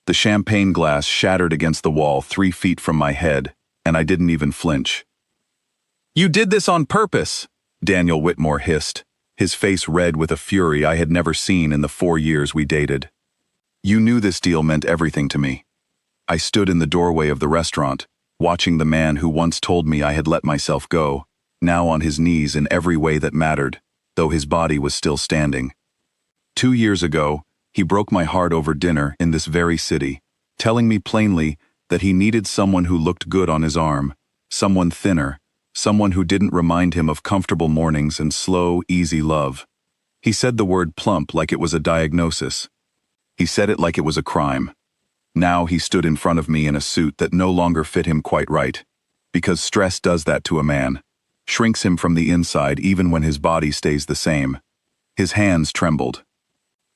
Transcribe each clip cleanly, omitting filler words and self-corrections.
The champagne glass shattered against the wall 3 feet from my head, and I didn't even flinch. "You did this on purpose," Daniel Whitmore hissed, his face red with a fury I had never seen in the 4 years we dated. "You knew this deal meant everything to me." I stood in the doorway of the restaurant, watching the man who once told me I had let myself go, now on his knees in every way that mattered, though his body was still standing. 2 years ago, he broke my heart over dinner in this very city, telling me plainly that he needed someone who looked good on his arm, someone thinner, someone who didn't remind him of comfortable mornings and slow, easy love. He said the word plump like it was a diagnosis. He said it like it was a crime. Now he stood in front of me in a suit that no longer fit him quite right, because stress does that to a man, shrinks him from the inside even when his body stays the same. His hands trembled.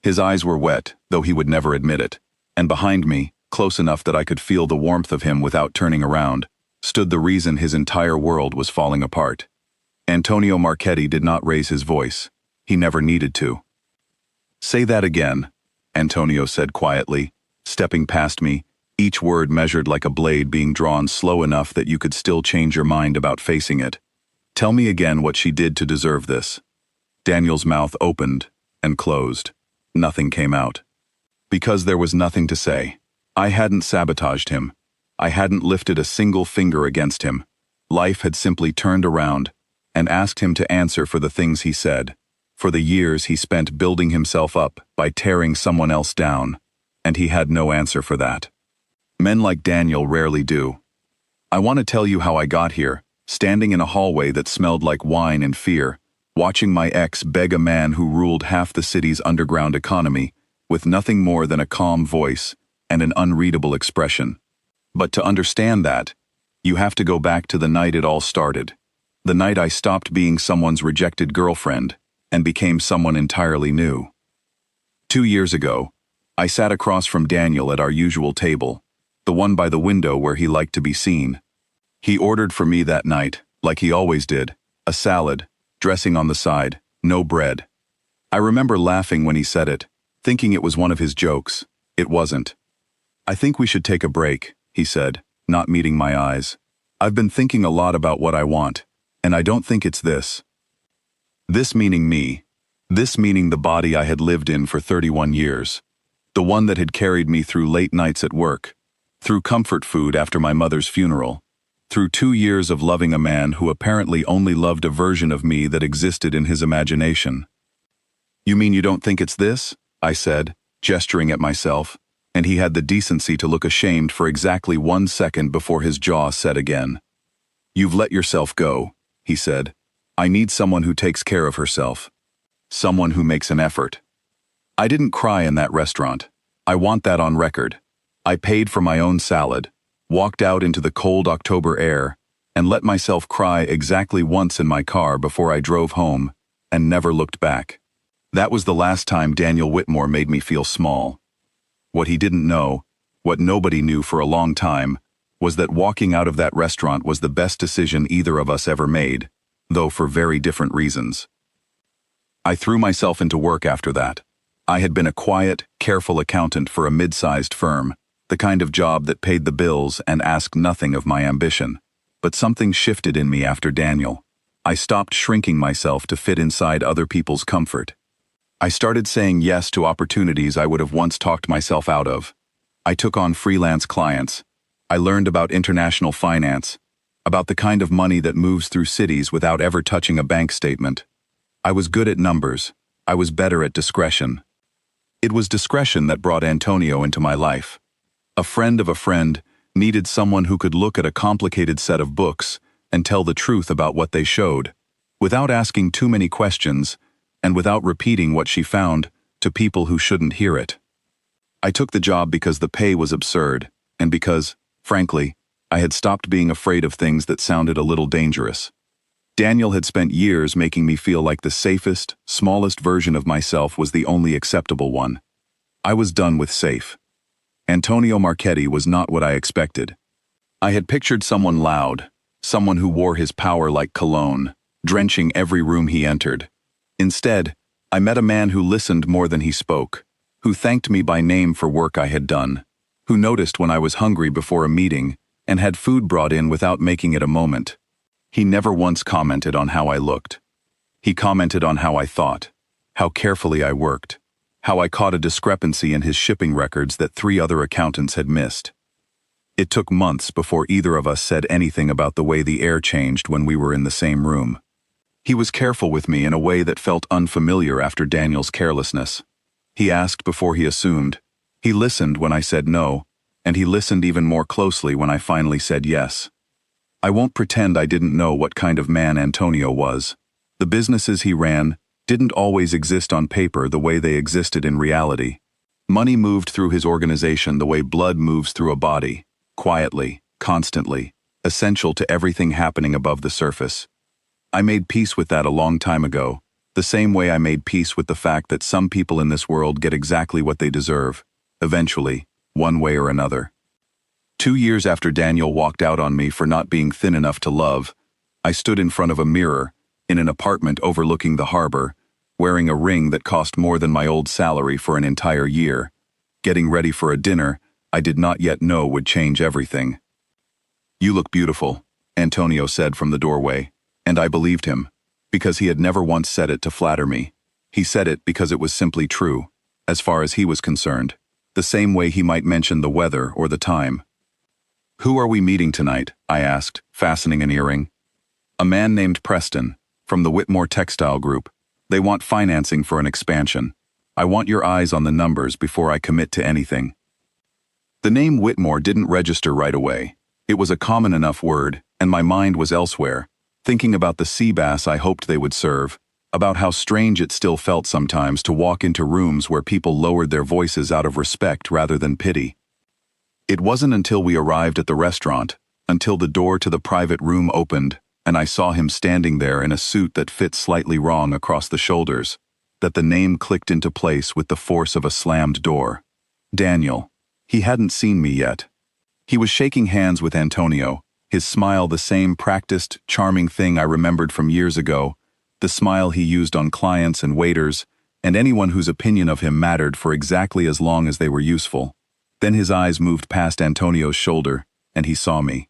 His eyes were wet, though he would never admit it, and behind me, close enough that I could feel the warmth of him without turning around, stood the reason his entire world was falling apart. Antonio Marchetti did not raise his voice. He never needed to. "Say that again," Antonio said quietly, stepping past me, each word measured like a blade being drawn slow enough that you could still change your mind about facing it. "Tell me again what she did to deserve this." Daniel's mouth opened and closed. Nothing came out. Because there was nothing to say. I hadn't sabotaged him. I hadn't lifted a single finger against him. Life had simply turned around and asked him to answer for the things he said, for the years he spent building himself up by tearing someone else down, and he had no answer for that. Men like Daniel rarely do. I want to tell you how I got here, standing in a hallway that smelled like wine and fear, watching my ex beg a man who ruled half the city's underground economy, with nothing more than a calm voice and an unreadable expression. But to understand that, you have to go back to the night it all started. The night I stopped being someone's rejected girlfriend and became someone entirely new. 2 years ago, I sat across from Daniel at our usual table, the one by the window where he liked to be seen. He ordered for me that night, like he always did, a salad, dressing on the side, no bread. I remember laughing when he said it, thinking it was one of his jokes. It wasn't. "I think we should take a break," he said, not meeting my eyes. "I've been thinking a lot about what I want, and I don't think it's this." This meaning me. This meaning the body I had lived in for 31 years. The one that had carried me through late nights at work, through comfort food after my mother's funeral, through 2 years of loving a man who apparently only loved a version of me that existed in his imagination. "You mean you don't think it's this?" I said, gesturing at myself, and he had the decency to look ashamed for exactly 1 second before his jaw set again. "You've let yourself go," he said. "I need someone who takes care of herself. Someone who makes an effort." I didn't cry in that restaurant. I want that on record. I paid for my own salad, walked out into the cold October air, and let myself cry exactly once in my car before I drove home, and never looked back. That was the last time Daniel Whitmore made me feel small. What he didn't know, what nobody knew for a long time, was that walking out of that restaurant was the best decision either of us ever made, though for very different reasons. I threw myself into work after that. I had been a quiet, careful accountant for a mid-sized firm, the kind of job that paid the bills and asked nothing of my ambition. But something shifted in me after Daniel. I stopped shrinking myself to fit inside other people's comfort. I started saying yes to opportunities I would have once talked myself out of. I took on freelance clients. I learned about international finance, about the kind of money that moves through cities without ever touching a bank statement. I was good at numbers. I was better at discretion. It was discretion that brought Antonio into my life. A friend of a friend needed someone who could look at a complicated set of books and tell the truth about what they showed, without asking too many questions and without repeating what she found to people who shouldn't hear it. I took the job because the pay was absurd, and because, frankly, I had stopped being afraid of things that sounded a little dangerous. Daniel had spent years making me feel like the safest, smallest version of myself was the only acceptable one. I was done with safe. Antonio Marchetti was not what I expected. I had pictured someone loud, someone who wore his power like cologne, drenching every room he entered. Instead, I met a man who listened more than he spoke, who thanked me by name for work I had done, who noticed when I was hungry before a meeting and had food brought in without making it a moment. He never once commented on how I looked. He commented on how I thought, how carefully I worked, how I caught a discrepancy in his shipping records that 3 other accountants had missed. It took months before either of us said anything about the way the air changed when we were in the same room. He was careful with me in a way that felt unfamiliar after Daniel's carelessness. He asked before he assumed. He listened when I said no, and he listened even more closely when I finally said yes. I won't pretend I didn't know what kind of man Antonio was. The businesses he ran didn't always exist on paper the way they existed in reality. Money moved through his organization the way blood moves through a body, quietly, constantly, essential to everything happening above the surface. I made peace with that a long time ago, the same way I made peace with the fact that some people in this world get exactly what they deserve, eventually, one way or another. 2 years after Daniel walked out on me for not being thin enough to love, I stood in front of a mirror, in an apartment overlooking the harbor, wearing a ring that cost more than my old salary for an entire year, getting ready for a dinner I did not yet know would change everything. "You look beautiful," Antonio said from the doorway, and I believed him, because he had never once said it to flatter me. He said it because it was simply true, as far as he was concerned, the same way he might mention the weather or the time. "Who are we meeting tonight?" I asked, fastening an earring. "A man named Preston, from the Whitmore Textile Group. They want financing for an expansion. I want your eyes on the numbers before I commit to anything." The name Whitmore didn't register right away. It was a common enough word, and my mind was elsewhere, thinking about the sea bass I hoped they would serve, about how strange it still felt sometimes to walk into rooms where people lowered their voices out of respect rather than pity. It wasn't until we arrived at the restaurant, until the door to the private room opened, and I saw him standing there in a suit that fit slightly wrong across the shoulders, that the name clicked into place with the force of a slammed door. Daniel. He hadn't seen me yet. He was shaking hands with Antonio, his smile the same practiced, charming thing I remembered from years ago, the smile he used on clients and waiters, and anyone whose opinion of him mattered for exactly as long as they were useful. Then his eyes moved past Antonio's shoulder, and he saw me.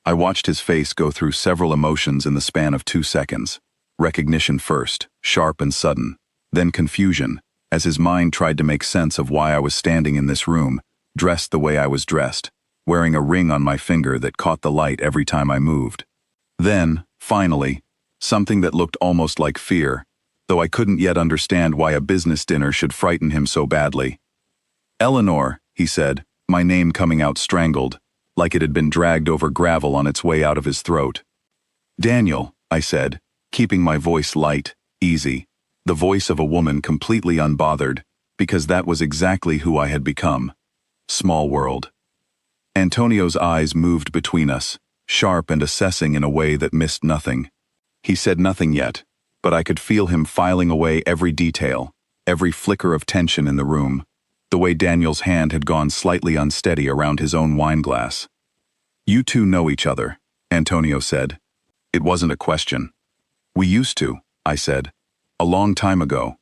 I watched his face go through several emotions in the span of 2 seconds. Recognition first, sharp and sudden, then confusion, as his mind tried to make sense of why I was standing in this room, dressed the way I was dressed, wearing a ring on my finger that caught the light every time I moved. Then, finally, something that looked almost like fear, though I couldn't yet understand why a business dinner should frighten him so badly. "Eleanor," he said, my name coming out strangled, like it had been dragged over gravel on its way out of his throat. "Daniel," I said, keeping my voice light, easy, the voice of a woman completely unbothered, because that was exactly who I had become. Small world. Antonio's eyes moved between us, sharp and assessing in a way that missed nothing. He said nothing yet, but I could feel him filing away every detail, every flicker of tension in the room, the way Daniel's hand had gone slightly unsteady around his own wineglass. "You two know each other," Antonio said. It wasn't a question. "We used to," I said. "A long time ago."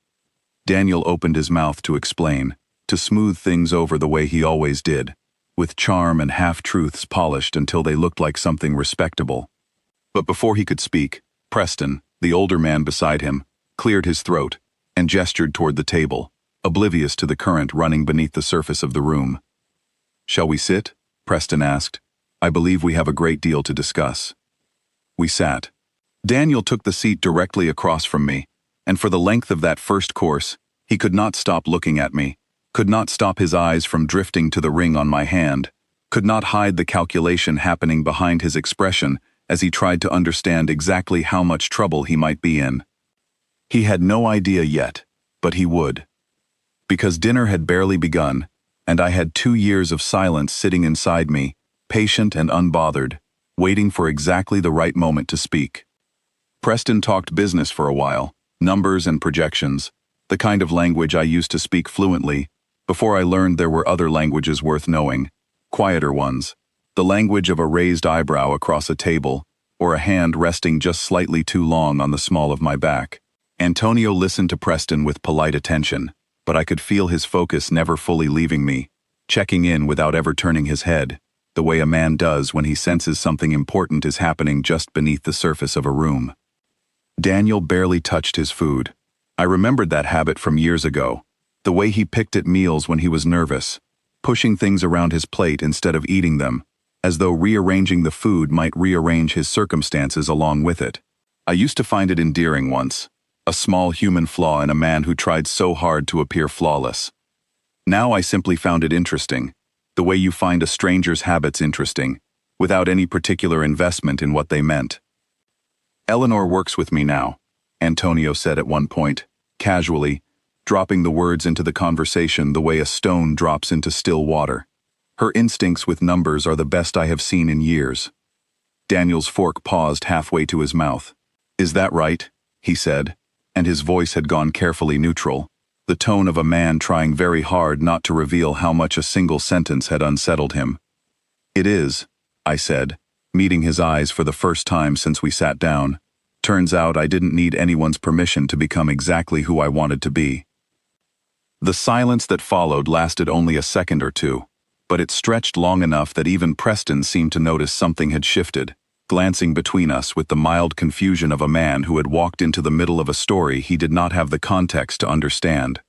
Daniel opened his mouth to explain, to smooth things over the way he always did, with charm and half-truths polished until they looked like something respectable. But before he could speak, Preston, the older man beside him, cleared his throat and gestured toward the table, oblivious to the current running beneath the surface of the room. "Shall we sit?" Preston asked. "I believe we have a great deal to discuss." We sat. Daniel took the seat directly across from me, and for the length of that first course, he could not stop looking at me, could not stop his eyes from drifting to the ring on my hand, could not hide the calculation happening behind his expression as he tried to understand exactly how much trouble he might be in. He had no idea yet, but he would. Because dinner had barely begun, and I had 2 years of silence sitting inside me, patient and unbothered, waiting for exactly the right moment to speak. Preston talked business for a while, numbers and projections, the kind of language I used to speak fluently, before I learned there were other languages worth knowing, quieter ones, the language of a raised eyebrow across a table, or a hand resting just slightly too long on the small of my back. Antonio listened to Preston with polite attention, but I could feel his focus never fully leaving me, checking in without ever turning his head, the way a man does when he senses something important is happening just beneath the surface of a room. Daniel barely touched his food. I remembered that habit from years ago, the way he picked at meals when he was nervous, pushing things around his plate instead of eating them, as though rearranging the food might rearrange his circumstances along with it. I used to find it endearing once, a small human flaw in a man who tried so hard to appear flawless. Now I simply found it interesting, the way you find a stranger's habits interesting, without any particular investment in what they meant. "Eleanor works with me now," Antonio said at one point, casually, dropping the words into the conversation the way a stone drops into still water. "Her instincts with numbers are the best I have seen in years." Daniel's fork paused halfway to his mouth. "Is that right?" he said, and his voice had gone carefully neutral, the tone of a man trying very hard not to reveal how much a single sentence had unsettled him. "It is," I said, meeting his eyes for the first time since we sat down. Turns out I didn't need anyone's permission to become exactly who I wanted to be. The silence that followed lasted only a second or two, but it stretched long enough that even Preston seemed to notice something had shifted, glancing between us with the mild confusion of a man who had walked into the middle of a story he did not have the context to understand.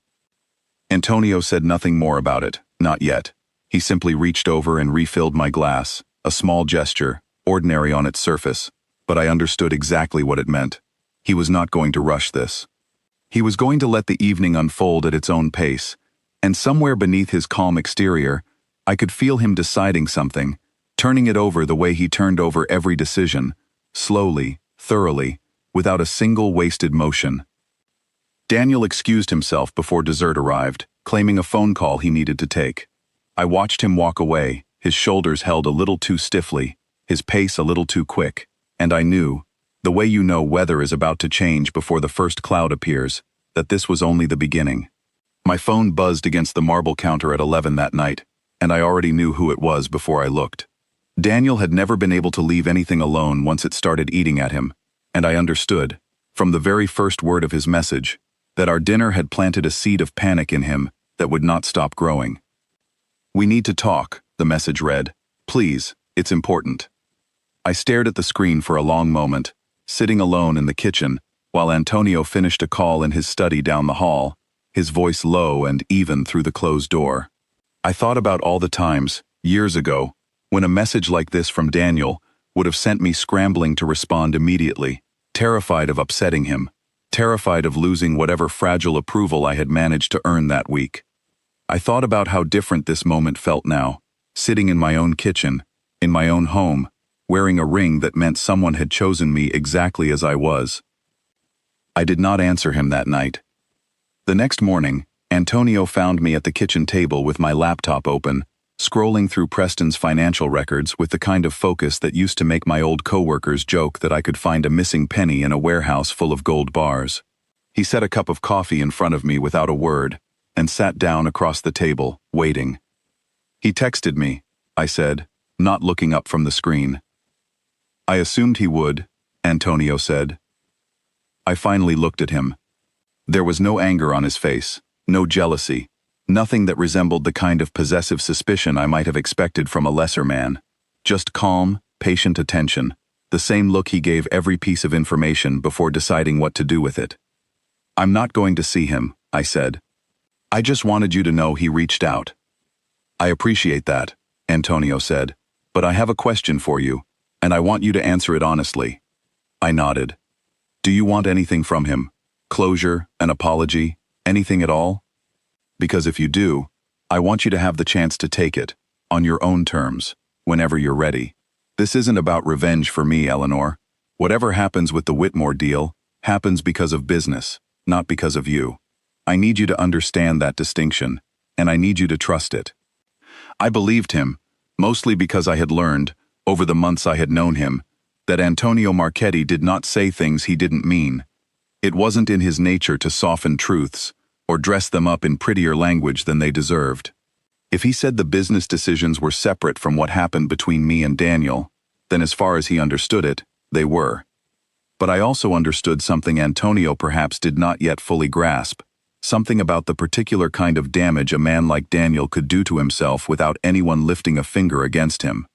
Antonio said nothing more about it, not yet. He simply reached over and refilled my glass, a small gesture, ordinary on its surface, but I understood exactly what it meant. He was not going to rush this. He was going to let the evening unfold at its own pace, and somewhere beneath his calm exterior, I could feel him deciding something, turning it over the way he turned over every decision, slowly, thoroughly, without a single wasted motion. Daniel excused himself before dessert arrived, claiming a phone call he needed to take. I watched him walk away, his shoulders held a little too stiffly, his pace a little too quick, and I knew, the way you know weather is about to change before the first cloud appears, that this was only the beginning. My phone buzzed against the marble counter at 11 that night, and I already knew who it was before I looked. Daniel had never been able to leave anything alone once it started eating at him, and I understood, from the very first word of his message, that our dinner had planted a seed of panic in him that would not stop growing. "We need to talk," the message read. "Please, it's important." I stared at the screen for a long moment, sitting alone in the kitchen, while Antonio finished a call in his study down the hall, his voice low and even through the closed door. I thought about all the times, years ago, when a message like this from Daniel would have sent me scrambling to respond immediately, terrified of upsetting him, terrified of losing whatever fragile approval I had managed to earn that week. I thought about how different this moment felt now, sitting in my own kitchen, in my own home, wearing a ring that meant someone had chosen me exactly as I was. I did not answer him that night. The next morning, Antonio found me at the kitchen table with my laptop open, scrolling through Preston's financial records with the kind of focus that used to make my old coworkers joke that I could find a missing penny in a warehouse full of gold bars. He set a cup of coffee in front of me without a word, and sat down across the table, waiting. "He texted me," I said, not looking up from the screen. "I assumed he would," Antonio said. I finally looked at him. There was no anger on his face, no jealousy, nothing that resembled the kind of possessive suspicion I might have expected from a lesser man. Just calm, patient attention, the same look he gave every piece of information before deciding what to do with it. "I'm not going to see him," I said. "I just wanted you to know he reached out." "I appreciate that," Antonio said, "but I have a question for you, and I want you to answer it honestly." I nodded. "Do you want anything from him? Closure, an apology, anything at all? Because if you do, I want you to have the chance to take it, on your own terms, whenever you're ready. This isn't about revenge for me, Eleanor. Whatever happens with the Whitmore deal, happens because of business, not because of you. I need you to understand that distinction, and I need you to trust it." I believed him, mostly because I had learned, over the months I had known him, that Antonio Marchetti did not say things he didn't mean. It wasn't in his nature to soften truths, or dress them up in prettier language than they deserved. If he said the business decisions were separate from what happened between me and Daniel, then as far as he understood it, they were. But I also understood something Antonio perhaps did not yet fully grasp, Something about the particular kind of damage a man like Daniel could do to himself without anyone lifting a finger against him.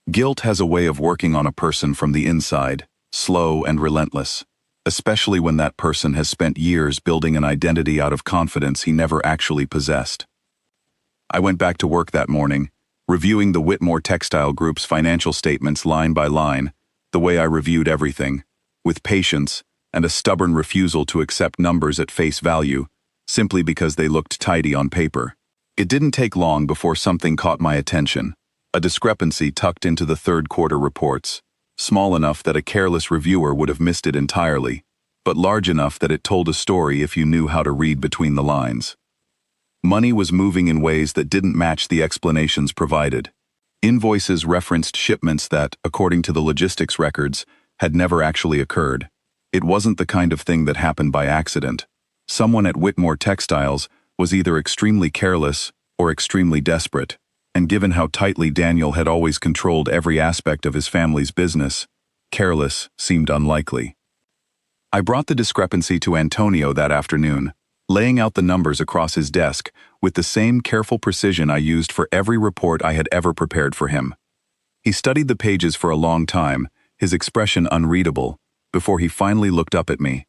Guilt has a way of working on a person from the inside, slow and relentless, especially when that person has spent years building an identity out of confidence he never actually possessed. I went back to work that morning, reviewing the Whitmore Textile Group's financial statements line by line, the way I reviewed everything, with patience and a stubborn refusal to accept numbers at face value, simply because they looked tidy on paper. It didn't take long before something caught my attention, a discrepancy tucked into the third quarter reports, small enough that a careless reviewer would have missed it entirely, but large enough that it told a story if you knew how to read between the lines. Money was moving in ways that didn't match the explanations provided. Invoices referenced shipments that, according to the logistics records, had never actually occurred. It wasn't the kind of thing that happened by accident. Someone at Whitmore Textiles was either extremely careless or extremely desperate, and given how tightly Daniel had always controlled every aspect of his family's business, careless seemed unlikely. I brought the discrepancy to Antonio that afternoon, laying out the numbers across his desk with the same careful precision I used for every report I had ever prepared for him. He studied the pages for a long time, his expression unreadable, before he finally looked up at me.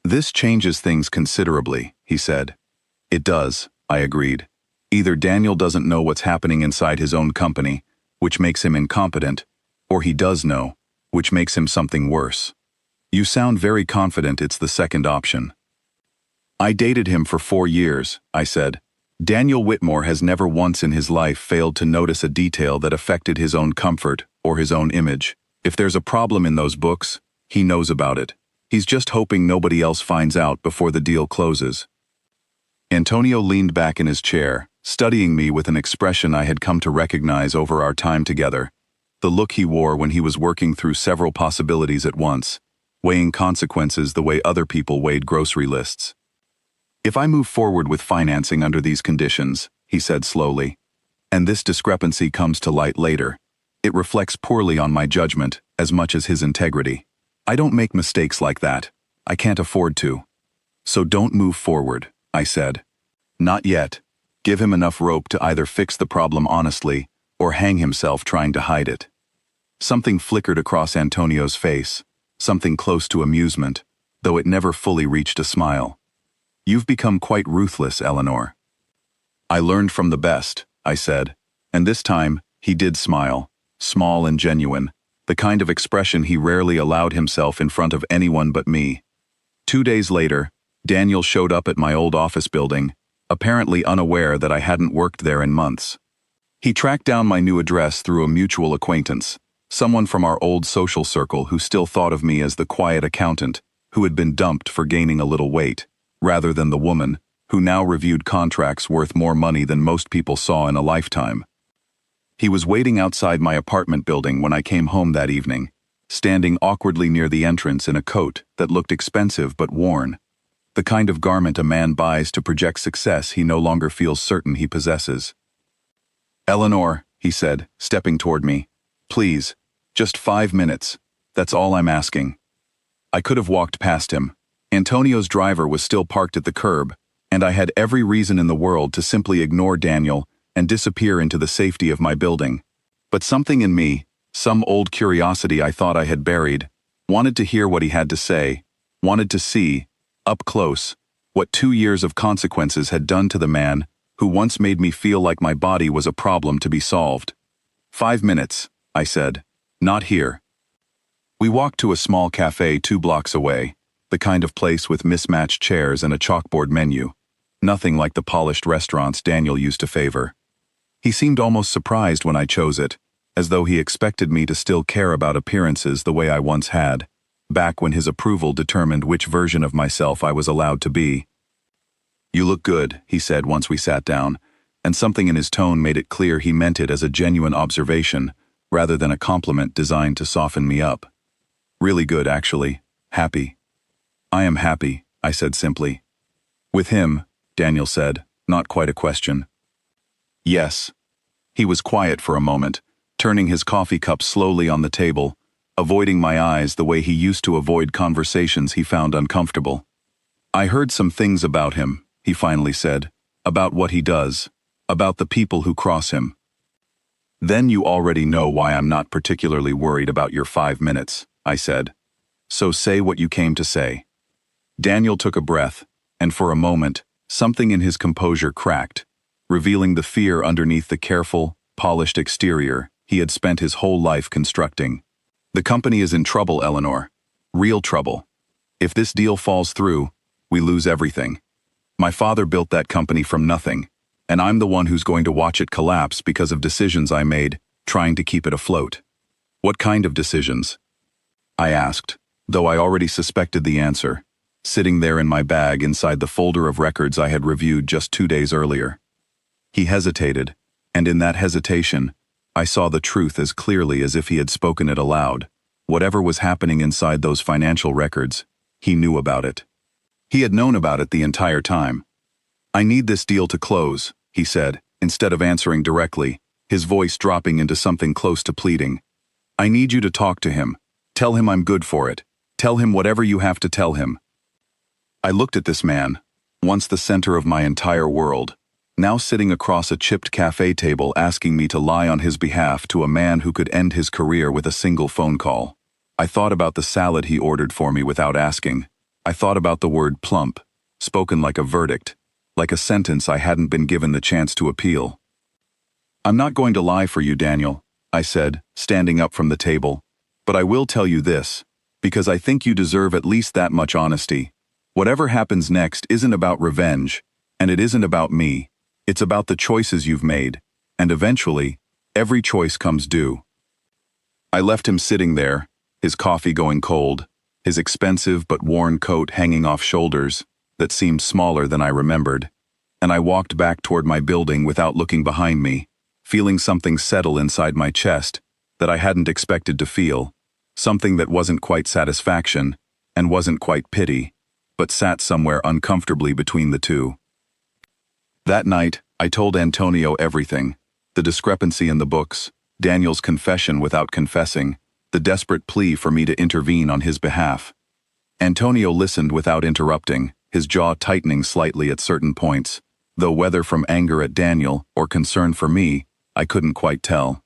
"This changes things considerably," he said. "It does," I agreed. "Either Daniel doesn't know what's happening inside his own company, which makes him incompetent, or he does know, which makes him something worse. You sound very confident it's the second option." "I dated him for 4 years," I said. "Daniel Whitmore has never once in his life failed to notice a detail that affected his own comfort or his own image. If there's a problem in those books, he knows about it. He's just hoping nobody else finds out before the deal closes." Antonio leaned back in his chair, studying me with an expression I had come to recognize over our time together, the look he wore when he was working through several possibilities at once, weighing consequences the way other people weighed grocery lists. "If I move forward with financing under these conditions," he said slowly, "and this discrepancy comes to light later, it reflects poorly on my judgment as much as his integrity. I don't make mistakes like that. I can't afford to. So don't move forward," I said. "Not yet. Give him enough rope to either fix the problem honestly or hang himself trying to hide it." Something flickered across Antonio's face, something close to amusement, though it never fully reached a smile. "You've become quite ruthless, Eleanor." "I learned from the best," I said, and this time he did smile, small and genuine, the kind of expression he rarely allowed himself in front of anyone but me. 2 days later, Daniel showed up at my old office building, apparently unaware that I hadn't worked there in months. He tracked down my new address through a mutual acquaintance, someone from our old social circle who still thought of me as the quiet accountant who had been dumped for gaining a little weight, rather than the woman who now reviewed contracts worth more money than most people saw in a lifetime. He was waiting outside my apartment building when I came home that evening, standing awkwardly near the entrance in a coat that looked expensive but worn, the kind of garment a man buys to project success he no longer feels certain he possesses. "Eleanor," he said, stepping toward me, "please, just 5 minutes. That's all I'm asking." I could have walked past him. Antonio's driver was still parked at the curb, and I had every reason in the world to simply ignore Daniel and disappear into the safety of my building. But something in me, some old curiosity I thought I had buried, wanted to hear what he had to say, wanted to see, up close, what 2 years of consequences had done to the man who once made me feel like my body was a problem to be solved. 5 minutes, I said. Not here. We walked to a small cafe 2 blocks away, the kind of place with mismatched chairs and a chalkboard menu, nothing like the polished restaurants Daniel used to favor. He seemed almost surprised when I chose it, as though he expected me to still care about appearances the way I once had, back when his approval determined which version of myself I was allowed to be. "You look good," he said once we sat down, and something in his tone made it clear he meant it as a genuine observation, rather than a compliment designed to soften me up. "Really good, actually. Happy." "I am happy," I said simply. "With him," Daniel said, not quite a question. "Yes." He was quiet for a moment, turning his coffee cup slowly on the table, avoiding my eyes the way he used to avoid conversations he found uncomfortable. I heard some things about him, he finally said, about what he does, about the people who cross him. Then you already know why I'm not particularly worried about your 5 minutes, I said. So say what you came to say. Daniel took a breath, and for a moment, something in his composure cracked, revealing the fear underneath the careful, polished exterior he had spent his whole life constructing. The company is in trouble, Eleanor. Real trouble. If this deal falls through, we lose everything. My father built that company from nothing, and I'm the one who's going to watch it collapse because of decisions I made, trying to keep it afloat. What kind of decisions? I asked, though I already suspected the answer, sitting there in my bag inside the folder of records I had reviewed just 2 days earlier. He hesitated, and in that hesitation, I saw the truth as clearly as if he had spoken it aloud. Whatever was happening inside those financial records, he knew about it. He had known about it the entire time. I need this deal to close, he said, instead of answering directly, his voice dropping into something close to pleading. I need you to talk to him. Tell him I'm good for it. Tell him whatever you have to tell him. I looked at this man, once the center of my entire world, now sitting across a chipped cafe table asking me to lie on his behalf to a man who could end his career with a single phone call. I thought about the salad he ordered for me without asking. I thought about the word plump, spoken like a verdict, like a sentence I hadn't been given the chance to appeal. I'm not going to lie for you, Daniel, I said, standing up from the table, but I will tell you this, because I think you deserve at least that much honesty. Whatever happens next isn't about revenge, and it isn't about me. It's about the choices you've made, and eventually, every choice comes due. I left him sitting there, his coffee going cold, his expensive but worn coat hanging off shoulders that seemed smaller than I remembered, and I walked back toward my building without looking behind me, feeling something settle inside my chest that I hadn't expected to feel, something that wasn't quite satisfaction and wasn't quite pity, but sat somewhere uncomfortably between the two. That night, I told Antonio everything, the discrepancy in the books, Daniel's confession without confessing, the desperate plea for me to intervene on his behalf. Antonio listened without interrupting, his jaw tightening slightly at certain points, though whether from anger at Daniel or concern for me, I couldn't quite tell.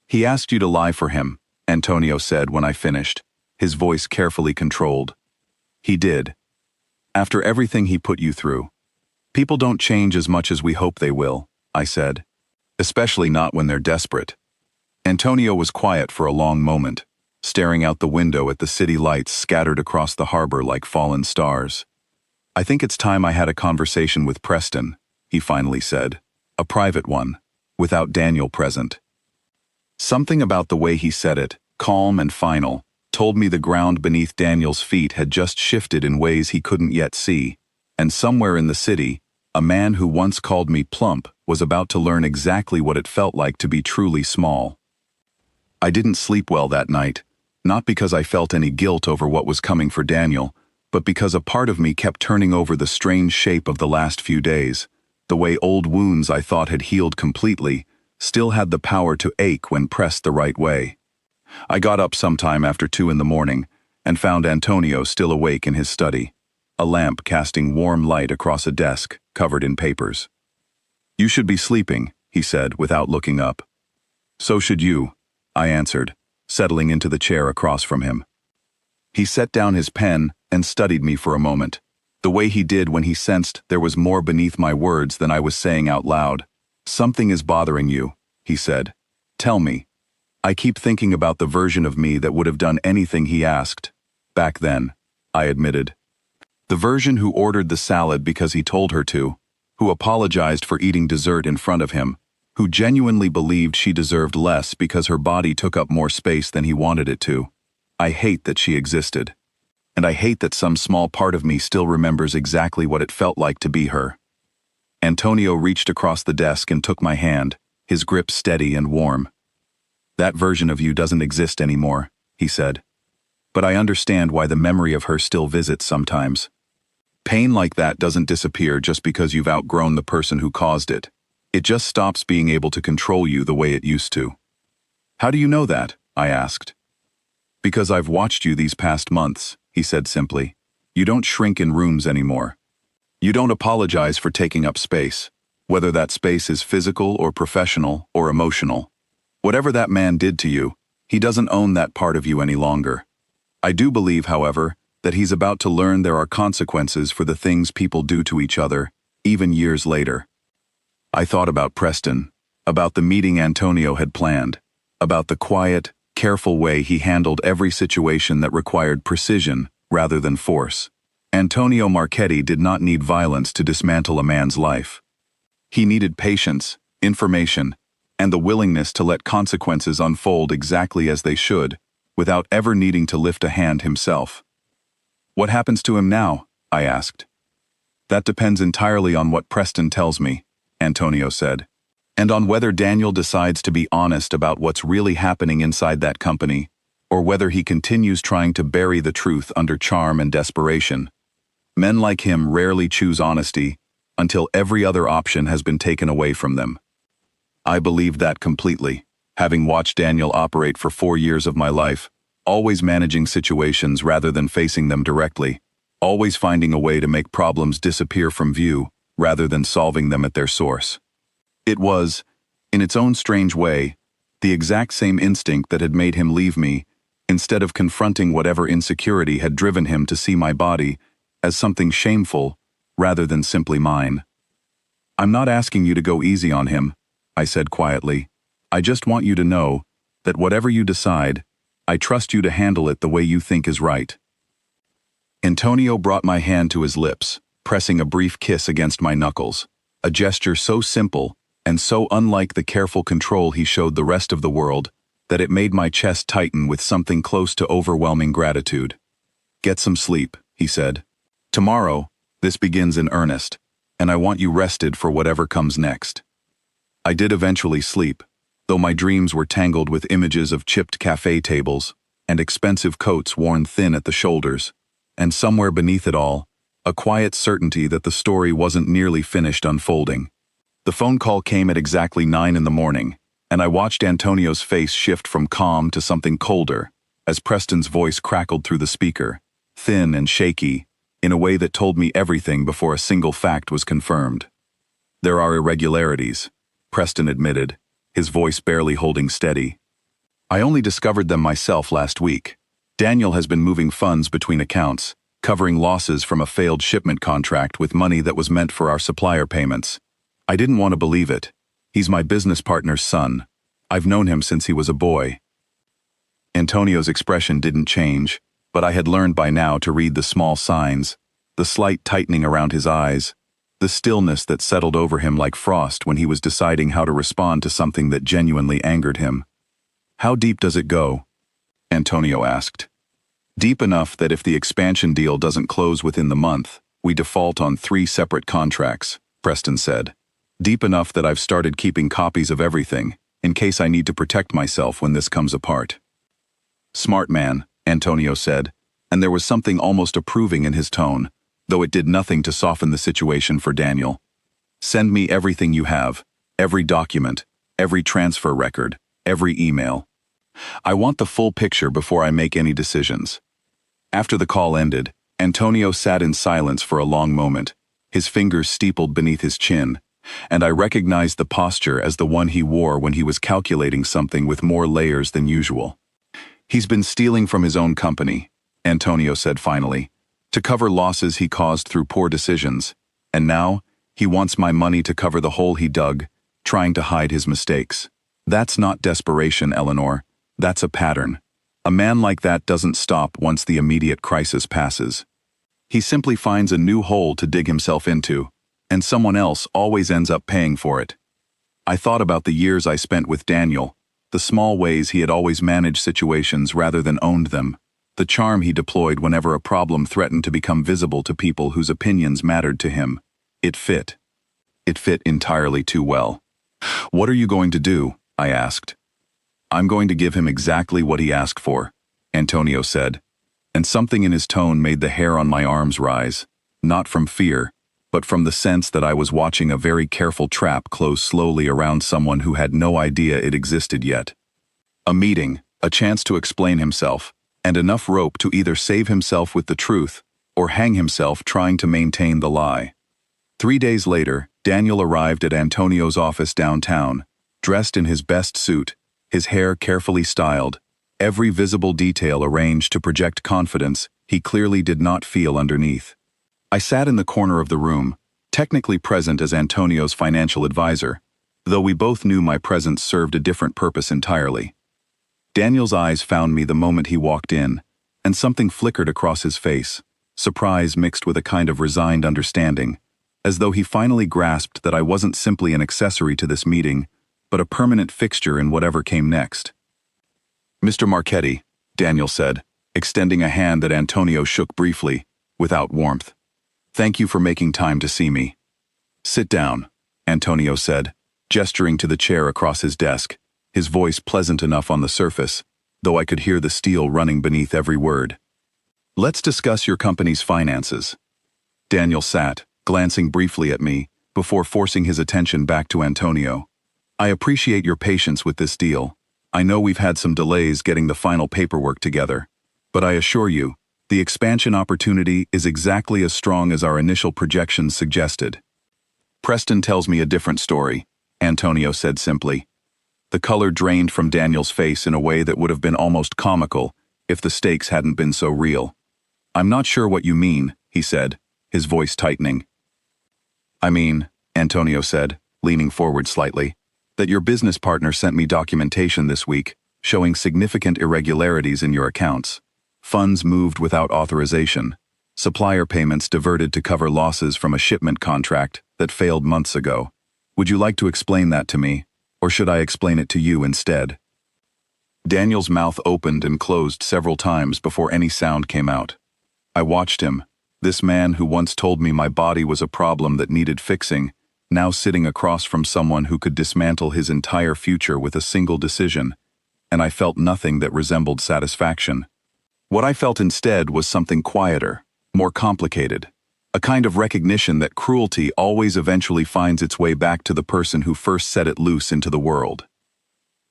He asked you to lie for him, Antonio said when I finished, his voice carefully controlled. He did. After everything he put you through. People don't change as much as we hope they will, I said. Especially not when they're desperate. Antonio was quiet for a long moment, staring out the window at the city lights scattered across the harbor like fallen stars. I think it's time I had a conversation with Preston, he finally said. A private one, without Daniel present. Something about the way he said it, calm and final, told me the ground beneath Daniel's feet had just shifted in ways he couldn't yet see, and somewhere in the city, a man who once called me plump was about to learn exactly what it felt like to be truly small. I didn't sleep well that night, not because I felt any guilt over what was coming for Daniel, but because a part of me kept turning over the strange shape of the last few days, the way old wounds I thought had healed completely still had the power to ache when pressed the right way. I got up sometime after 2 in the morning and found Antonio still awake in his study, a lamp casting warm light across a desk covered in papers. You should be sleeping, he said without looking up. So should you, I answered, settling into the chair across from him. He set down his pen and studied me for a moment, the way he did when he sensed there was more beneath my words than I was saying out loud. Something is bothering you, he said. Tell me. I keep thinking about the version of me that would have done anything he asked. Back then, I admitted. The version who ordered the salad because he told her to, who apologized for eating dessert in front of him, who genuinely believed she deserved less because her body took up more space than he wanted it to. I hate that she existed. And I hate that some small part of me still remembers exactly what it felt like to be her. Antonio reached across the desk and took my hand, his grip steady and warm. That version of you doesn't exist anymore, he said. But I understand why the memory of her still visits sometimes. Pain like that doesn't disappear just because you've outgrown the person who caused it. It just stops being able to control you the way it used to. How do you know that? I asked. Because I've watched you these past months, he said simply. You don't shrink in rooms anymore. You don't apologize for taking up space, whether that space is physical or professional or emotional. Whatever that man did to you, he doesn't own that part of you any longer. I do believe, however, that he's about to learn there are consequences for the things people do to each other, even years later. I thought about Preston, about the meeting Antonio had planned, about the quiet, careful way he handled every situation that required precision rather than force. Antonio Marchetti did not need violence to dismantle a man's life. He needed patience, information, and the willingness to let consequences unfold exactly as they should, without ever needing to lift a hand himself. What happens to him now? I asked. That depends entirely on what Preston tells me, Antonio said, and on whether Daniel decides to be honest about what's really happening inside that company, or whether he continues trying to bury the truth under charm and desperation. Men like him rarely choose honesty until every other option has been taken away from them. I believe that completely, having watched Daniel operate for 4 years of my life, always managing situations rather than facing them directly, always finding a way to make problems disappear from view rather than solving them at their source. It was, in its own strange way, the exact same instinct that had made him leave me, instead of confronting whatever insecurity had driven him to see my body as something shameful rather than simply mine. I'm not asking you to go easy on him, I said quietly. I just want you to know that whatever you decide, I trust you to handle it the way you think is right. Antonio brought my hand to his lips, pressing a brief kiss against my knuckles, a gesture so simple and so unlike the careful control he showed the rest of the world that it made my chest tighten with something close to overwhelming gratitude. Get some sleep, he said. Tomorrow, this begins in earnest, and I want you rested for whatever comes next. I did eventually sleep, though my dreams were tangled with images of chipped cafe tables and expensive coats worn thin at the shoulders, and somewhere beneath it all, a quiet certainty that the story wasn't nearly finished unfolding. The phone call came at exactly 9 in the morning, and I watched Antonio's face shift from calm to something colder, as Preston's voice crackled through the speaker, thin and shaky, in a way that told me everything before a single fact was confirmed. There are irregularities, Preston admitted, his voice barely holding steady. I only discovered them myself last week. Daniel has been moving funds between accounts, covering losses from a failed shipment contract with money that was meant for our supplier payments. I didn't want to believe it. He's my business partner's son. I've known him since he was a boy. Antonio's expression didn't change, but I had learned by now to read the small signs, the slight tightening around his eyes, the stillness that settled over him like frost when he was deciding how to respond to something that genuinely angered him. How deep does it go? Antonio asked. Deep enough that if the expansion deal doesn't close within the month, we default on 3 separate contracts, Preston said. Deep enough that I've started keeping copies of everything, in case I need to protect myself when this comes apart. Smart man, Antonio said, and there was something almost approving in his tone, though it did nothing to soften the situation for Daniel. Send me everything you have, every document, every transfer record, every email. I want the full picture before I make any decisions. After the call ended, Antonio sat in silence for a long moment, his fingers steepled beneath his chin, and I recognized the posture as the one he wore when he was calculating something with more layers than usual. He's been stealing from his own company, Antonio said finally, to cover losses he caused through poor decisions, and now he wants my money to cover the hole he dug, trying to hide his mistakes. That's not desperation, Eleanor. That's a pattern. A man like that doesn't stop once the immediate crisis passes. He simply finds a new hole to dig himself into, and someone else always ends up paying for it. I thought about the years I spent with Daniel, the small ways he had always managed situations rather than owned them, the charm he deployed whenever a problem threatened to become visible to people whose opinions mattered to him. It fit. It fit entirely too well. What are you going to do? I asked. I'm going to give him exactly what he asked for, Antonio said, and something in his tone made the hair on my arms rise, not from fear, but from the sense that I was watching a very careful trap close slowly around someone who had no idea it existed yet. A meeting, a chance to explain himself, and enough rope to either save himself with the truth or hang himself trying to maintain the lie. 3 days later, Daniel arrived at Antonio's office downtown, dressed in his best suit, his hair carefully styled, every visible detail arranged to project confidence he clearly did not feel underneath. I sat in the corner of the room, technically present as Antonio's financial advisor, though we both knew my presence served a different purpose entirely. Daniel's eyes found me the moment he walked in, and something flickered across his face, surprise mixed with a kind of resigned understanding, as though he finally grasped that I wasn't simply an accessory to this meeting, but a permanent fixture in whatever came next. "Mr. Marchetti," Daniel said, extending a hand that Antonio shook briefly, without warmth. "Thank you for making time to see me." "Sit down," Antonio said, gesturing to the chair across his desk, his voice pleasant enough on the surface, though I could hear the steel running beneath every word. "Let's discuss your company's finances." Daniel sat, glancing briefly at me, before forcing his attention back to Antonio. "I appreciate your patience with this deal. I know we've had some delays getting the final paperwork together, but I assure you, the expansion opportunity is exactly as strong as our initial projections suggested." "Preston tells me a different story," Antonio said simply. The color drained from Daniel's face in a way that would have been almost comical if the stakes hadn't been so real. "I'm not sure what you mean," he said, his voice tightening. "I mean," Antonio said, leaning forward slightly, "that your business partner sent me documentation this week showing significant irregularities in your accounts. Funds moved without authorization, supplier payments diverted to cover losses from a shipment contract that failed months ago. Would you like to explain that to me, or should I explain it to you instead?" Daniel's mouth opened and closed several times before any sound came out. I watched him, this man who once told me my body was a problem that needed fixing, now sitting across from someone who could dismantle his entire future with a single decision, and I felt nothing that resembled satisfaction. What I felt instead was something quieter, more complicated, a kind of recognition that cruelty always eventually finds its way back to the person who first set it loose into the world.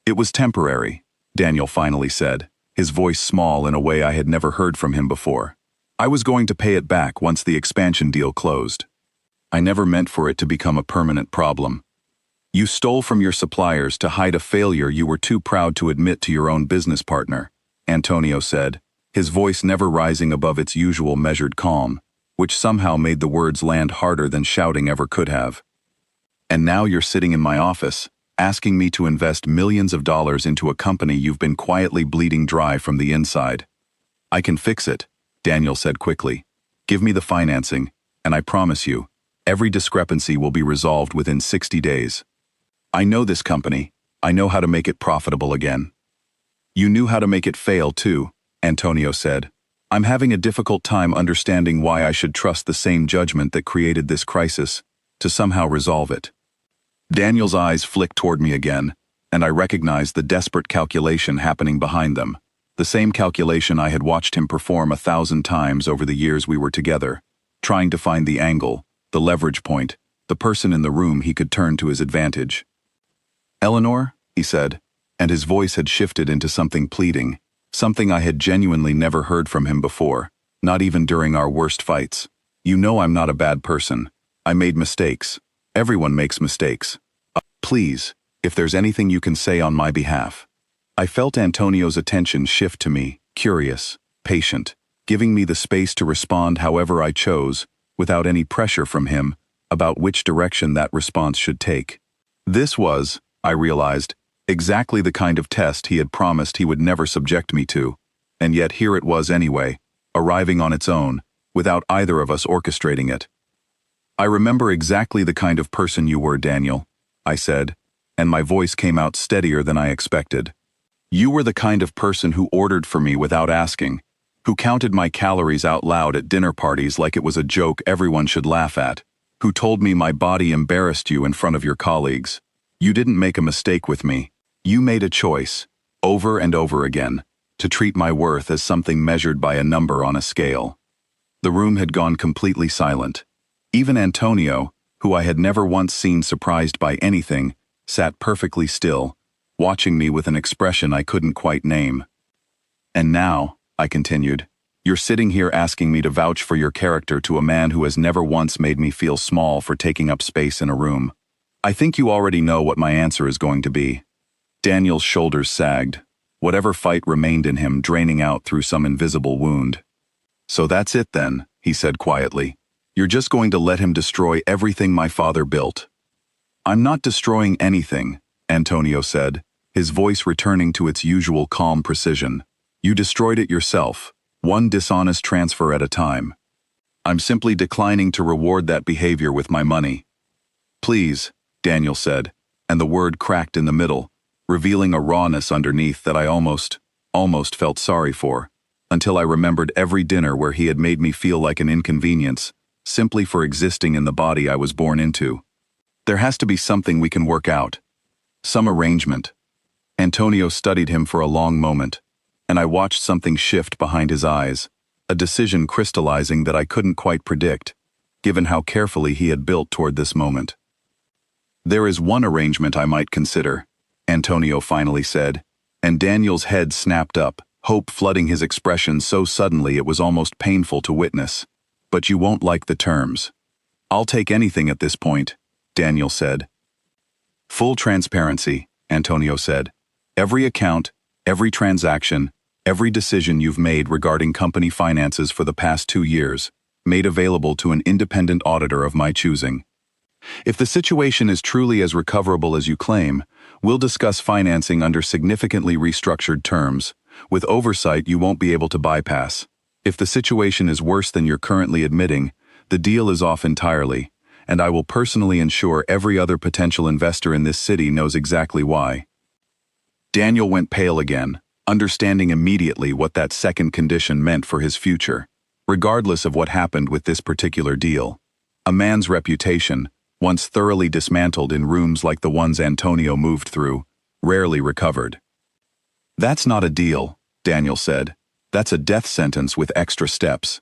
"It was temporary," Daniel finally said, his voice small in a way I had never heard from him before. "I was going to pay it back once the expansion deal closed. I never meant for it to become a permanent problem. You stole from your suppliers to hide a failure you were too proud to admit to your own business partner," Antonio said, his voice never rising above its usual measured calm, which somehow made the words land harder than shouting ever could have. "And now you're sitting in my office, asking me to invest millions of dollars into a company you've been quietly bleeding dry from the inside." "I can fix it," Daniel said quickly. "Give me the financing, and I promise you, every discrepancy will be resolved within 60 days. I know this company. I know how to make it profitable again." "You knew how to make it fail too," Antonio said. "I'm having a difficult time understanding why I should trust the same judgment that created this crisis to somehow resolve it." Daniel's eyes flicked toward me again, and I recognized the desperate calculation happening behind them, the same calculation I had watched him perform 1,000 times over the years we were together, trying to find the angle, the leverage point, the person in the room he could turn to his advantage. "Eleanor," he said, and his voice had shifted into something pleading, something I had genuinely never heard from him before, not even during our worst fights. "You know I'm not a bad person. I made mistakes. Everyone makes mistakes. Please, if there's anything you can say on my behalf." I felt Antonio's attention shift to me, curious, patient, giving me the space to respond however I chose, without any pressure from him about which direction that response should take. This was, I realized, exactly the kind of test he had promised he would never subject me to, and yet here it was anyway, arriving on its own, without either of us orchestrating it. "I remember exactly the kind of person you were, Daniel," I said, and my voice came out steadier than I expected. "You were the kind of person who ordered for me without asking, who counted my calories out loud at dinner parties like it was a joke everyone should laugh at, who told me my body embarrassed you in front of your colleagues. You didn't make a mistake with me. You made a choice, over and over again, to treat my worth as something measured by a number on a scale." The room had gone completely silent. Even Antonio, who I had never once seen surprised by anything, sat perfectly still, watching me with an expression I couldn't quite name. "And now," I continued, You're sitting here asking me to vouch for your character to a man who has never once made me feel small for taking up space in a room. I think you already know what my answer is going to be. Daniel's shoulders sagged, whatever fight remained in him draining out through some invisible wound. So that's it then, he said quietly. You're just going to let him destroy everything my father built. I'm not destroying anything, Antonio said, his voice returning to its usual calm precision. You destroyed it yourself, one dishonest transfer at a time. I'm simply declining to reward that behavior with my money. Please, Daniel said, and the word cracked in the middle, revealing a rawness underneath that I almost felt sorry for, until I remembered every dinner where he had made me feel like an inconvenience, simply for existing in the body I was born into. There has to be something we can work out. Some arrangement. Antonio studied him for a long moment, and I watched something shift behind his eyes, a decision crystallizing that I couldn't quite predict, given how carefully he had built toward this moment. There is one arrangement I might consider, Antonio finally said, and Daniel's head snapped up, hope flooding his expression so suddenly it was almost painful to witness. But you won't like the terms. I'll take anything at this point, Daniel said. Full transparency, Antonio said. Every account, every transaction, every decision you've made regarding company finances for the past 2 years, made available to an independent auditor of my choosing. If the situation is truly as recoverable as you claim, we'll discuss financing under significantly restructured terms, with oversight you won't be able to bypass. If the situation is worse than you're currently admitting, the deal is off entirely, and I will personally ensure every other potential investor in this city knows exactly why. Daniel went pale again, understanding immediately what that second condition meant for his future, regardless of what happened with this particular deal. A man's reputation, once thoroughly dismantled in rooms like the ones Antonio moved through, rarely recovered. That's not a deal, Daniel said. That's a death sentence with extra steps.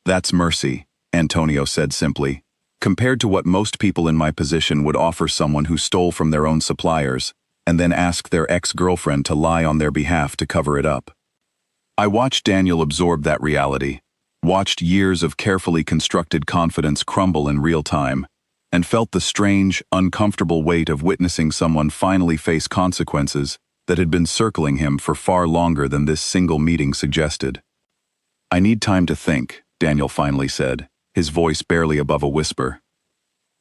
That's mercy, Antonio said simply. Compared to what most people in my position would offer someone who stole from their own suppliers, and then asked their ex-girlfriend to lie on their behalf to cover it up. I watched Daniel absorb that reality, watched years of carefully constructed confidence crumble in real time, and felt the strange, uncomfortable weight of witnessing someone finally face consequences that had been circling him for far longer than this single meeting suggested. I need time to think, Daniel finally said, his voice barely above a whisper.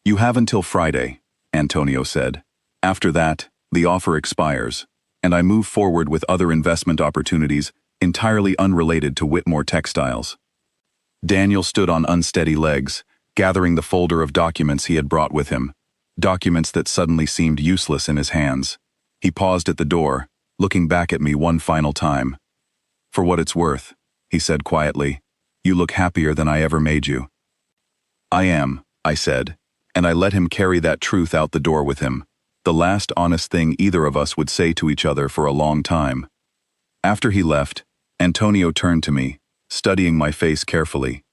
You have until Friday, Antonio said. After that, the offer expires, and I move forward with other investment opportunities entirely unrelated to Whitmore Textiles. Daniel stood on unsteady legs, gathering the folder of documents he had brought with him, documents that suddenly seemed useless in his hands. He paused at the door, looking back at me one final time. For what it's worth, he said quietly, you look happier than I ever made you. I am, I said, and I let him carry that truth out the door with him, the last honest thing either of us would say to each other for a long time. After he left, Antonio turned to me, studying my face carefully.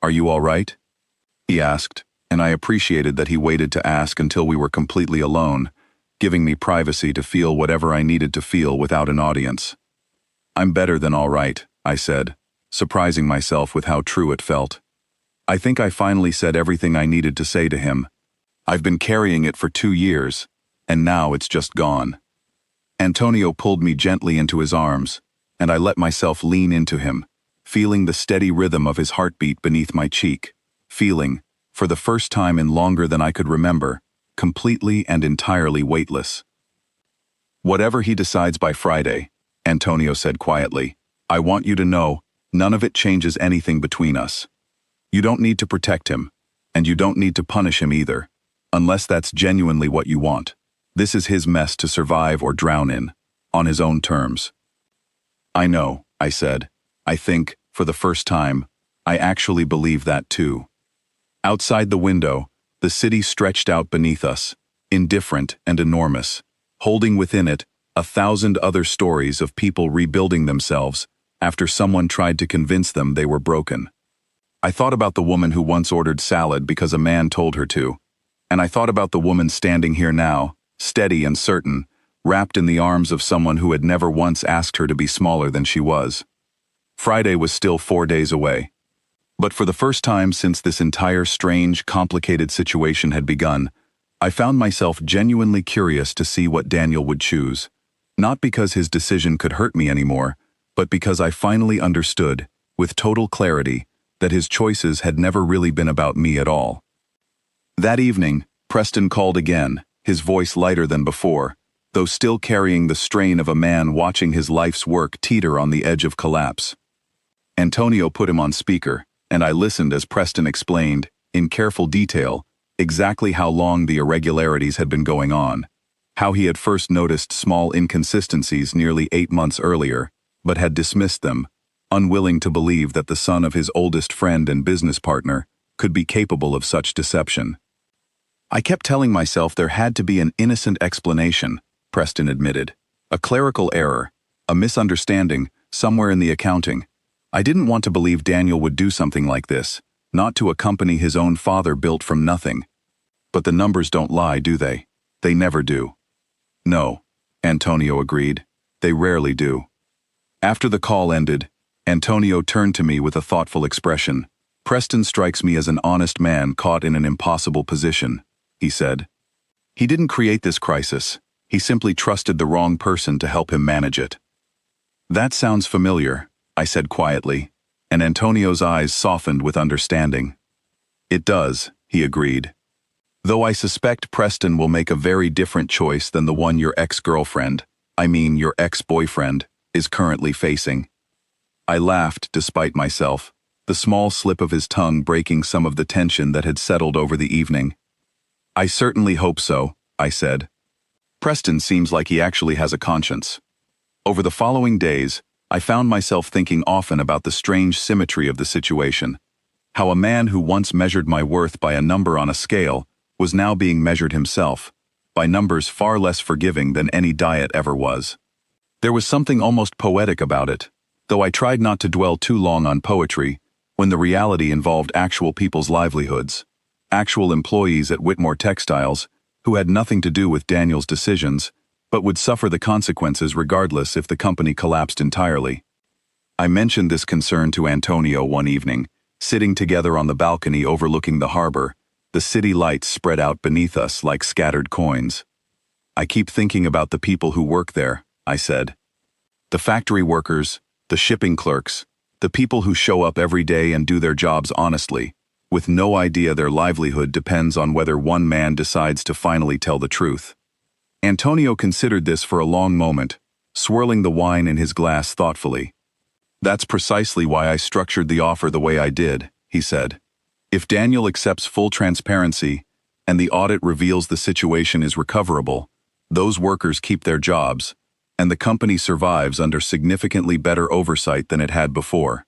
Are you all right? He asked, and I appreciated that he waited to ask until we were completely alone, giving me privacy to feel whatever I needed to feel without an audience. I'm better than all right, I said, surprising myself with how true it felt. I think I finally said everything I needed to say to him. I've been carrying it for 2 years, and now it's just gone. Antonio pulled me gently into his arms, and I let myself lean into him, feeling the steady rhythm of his heartbeat beneath my cheek. Feeling, for the first time in longer than I could remember, completely and entirely weightless. Whatever he decides by Friday, Antonio said quietly, I want you to know, none of it changes anything between us. You don't need to protect him, and you don't need to punish him either, unless that's genuinely what you want. This is his mess to survive or drown in, on his own terms. I know, I said. I think, for the first time, I actually believe that too. Outside the window, the city stretched out beneath us, indifferent and enormous, holding within it 1,000 other stories of people rebuilding themselves after someone tried to convince them they were broken. I thought about the woman who once ordered salad because a man told her to, and I thought about the woman standing here now, steady and certain, wrapped in the arms of someone who had never once asked her to be smaller than she was. Friday was still 4 days away. But for the first time since this entire strange, complicated situation had begun, I found myself genuinely curious to see what Daniel would choose. Not because his decision could hurt me anymore, but because I finally understood, with total clarity, that his choices had never really been about me at all. That evening, Preston called again, his voice lighter than before, though still carrying the strain of a man watching his life's work teeter on the edge of collapse. Antonio put him on speaker, and I listened as Preston explained, in careful detail, exactly how long the irregularities had been going on, how he had first noticed small inconsistencies nearly 8 months earlier, but had dismissed them, unwilling to believe that the son of his oldest friend and business partner could be capable of such deception. I kept telling myself there had to be an innocent explanation, Preston admitted. A clerical error, a misunderstanding, somewhere in the accounting. I didn't want to believe Daniel would do something like this, not to a company his own father built from nothing. But the numbers don't lie, do they? They never do. No, Antonio agreed. They rarely do. After the call ended, Antonio turned to me with a thoughtful expression. Preston strikes me as an honest man caught in an impossible position, he said. He didn't create this crisis. He simply trusted the wrong person to help him manage it. That sounds familiar, I said quietly, and Antonio's eyes softened with understanding. It does, he agreed. Though I suspect Preston will make a very different choice than the one your ex-girlfriend, your ex-boyfriend, is currently facing. I laughed despite myself, the small slip of his tongue breaking some of the tension that had settled over the evening. I certainly hope so, I said. Preston seems like he actually has a conscience. Over the following days, I found myself thinking often about the strange symmetry of the situation. How a man who once measured my worth by a number on a scale was now being measured himself, by numbers far less forgiving than any diet ever was. There was something almost poetic about it, though I tried not to dwell too long on poetry, when the reality involved actual people's livelihoods, actual employees at Whitmore Textiles, who had nothing to do with Daniel's decisions, but would suffer the consequences regardless if the company collapsed entirely. I mentioned this concern to Antonio one evening, sitting together on the balcony overlooking the harbor, the city lights spread out beneath us like scattered coins. I keep thinking about the people who work there, I said. The factory workers, the shipping clerks, the people who show up every day and do their jobs honestly, with no idea their livelihood depends on whether one man decides to finally tell the truth. Antonio considered this for a long moment, swirling the wine in his glass thoughtfully. That's precisely why I structured the offer the way I did, he said. If Daniel accepts full transparency, and the audit reveals the situation is recoverable, those workers keep their jobs, and the company survives under significantly better oversight than it had before.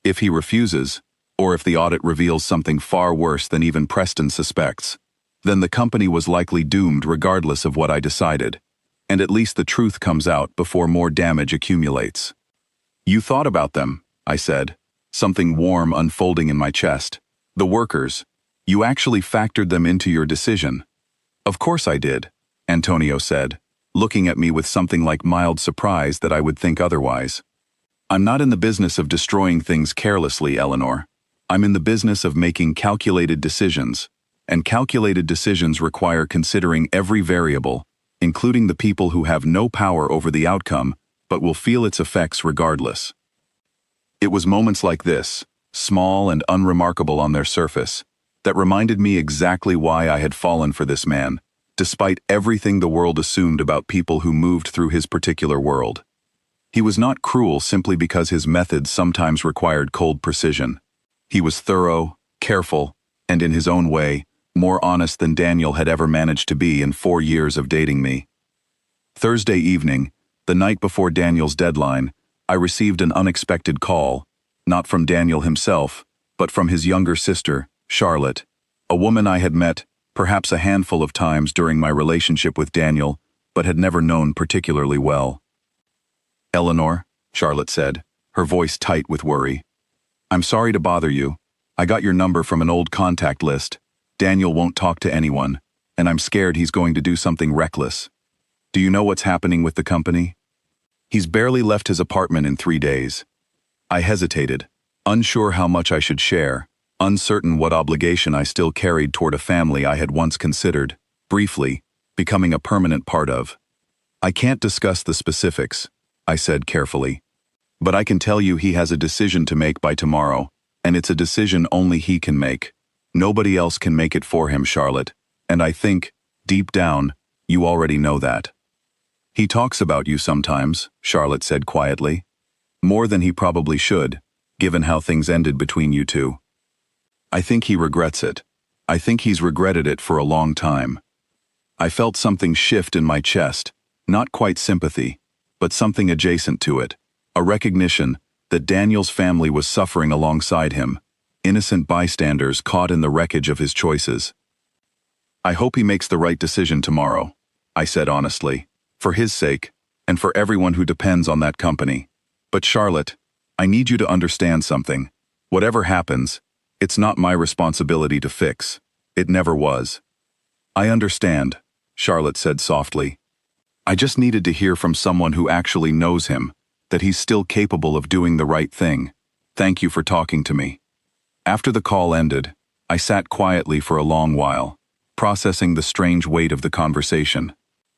If he refuses, or if the audit reveals something far worse than even Preston suspects, then the company was likely doomed regardless of what I decided, and at least the truth comes out before more damage accumulates. You thought about them, I said, something warm unfolding in my chest. The workers. You actually factored them into your decision. Of course I did, Antonio said, looking at me with something like mild surprise that I would think otherwise. I'm not in the business of destroying things carelessly, Eleanor. I'm in the business of making calculated decisions, and calculated decisions require considering every variable, including the people who have no power over the outcome, but will feel its effects regardless. It was moments like this, small and unremarkable on their surface, that reminded me exactly why I had fallen for this man, despite everything the world assumed about people who moved through his particular world. He was not cruel simply because his methods sometimes required cold precision. He was thorough, careful, and in his own way, more honest than Daniel had ever managed to be in 4 years of dating me. Thursday evening, the night before Daniel's deadline, I received an unexpected call, not from Daniel himself, but from his younger sister, Charlotte, a woman I had met, perhaps a handful of times during my relationship with Daniel, but had never known particularly well. Eleanor, Charlotte said, her voice tight with worry. I'm sorry to bother you. I got your number from an old contact list. Daniel won't talk to anyone, and I'm scared he's going to do something reckless. Do you know what's happening with the company? He's barely left his apartment in 3 days. I hesitated, unsure how much I should share, uncertain what obligation I still carried toward a family I had once considered, briefly, becoming a permanent part of. I can't discuss the specifics, I said carefully. But I can tell you he has a decision to make by tomorrow, and it's a decision only he can make. Nobody else can make it for him, Charlotte, and I think, deep down, you already know that. He talks about you sometimes, Charlotte said quietly. More than he probably should, given how things ended between you two. I think he regrets it. I think he's regretted it for a long time. I felt something shift in my chest, not quite sympathy, but something adjacent to it, a recognition that Daniel's family was suffering alongside him, innocent bystanders caught in the wreckage of his choices. I hope he makes the right decision tomorrow, I said honestly, for his sake, and for everyone who depends on that company. But Charlotte, I need you to understand something. Whatever happens, it's not my responsibility to fix. It never was. I understand, Charlotte said softly. I just needed to hear from someone who actually knows him, that he's still capable of doing the right thing. Thank you for talking to me. After the call ended, I sat quietly for a long while, processing the strange weight of the conversation.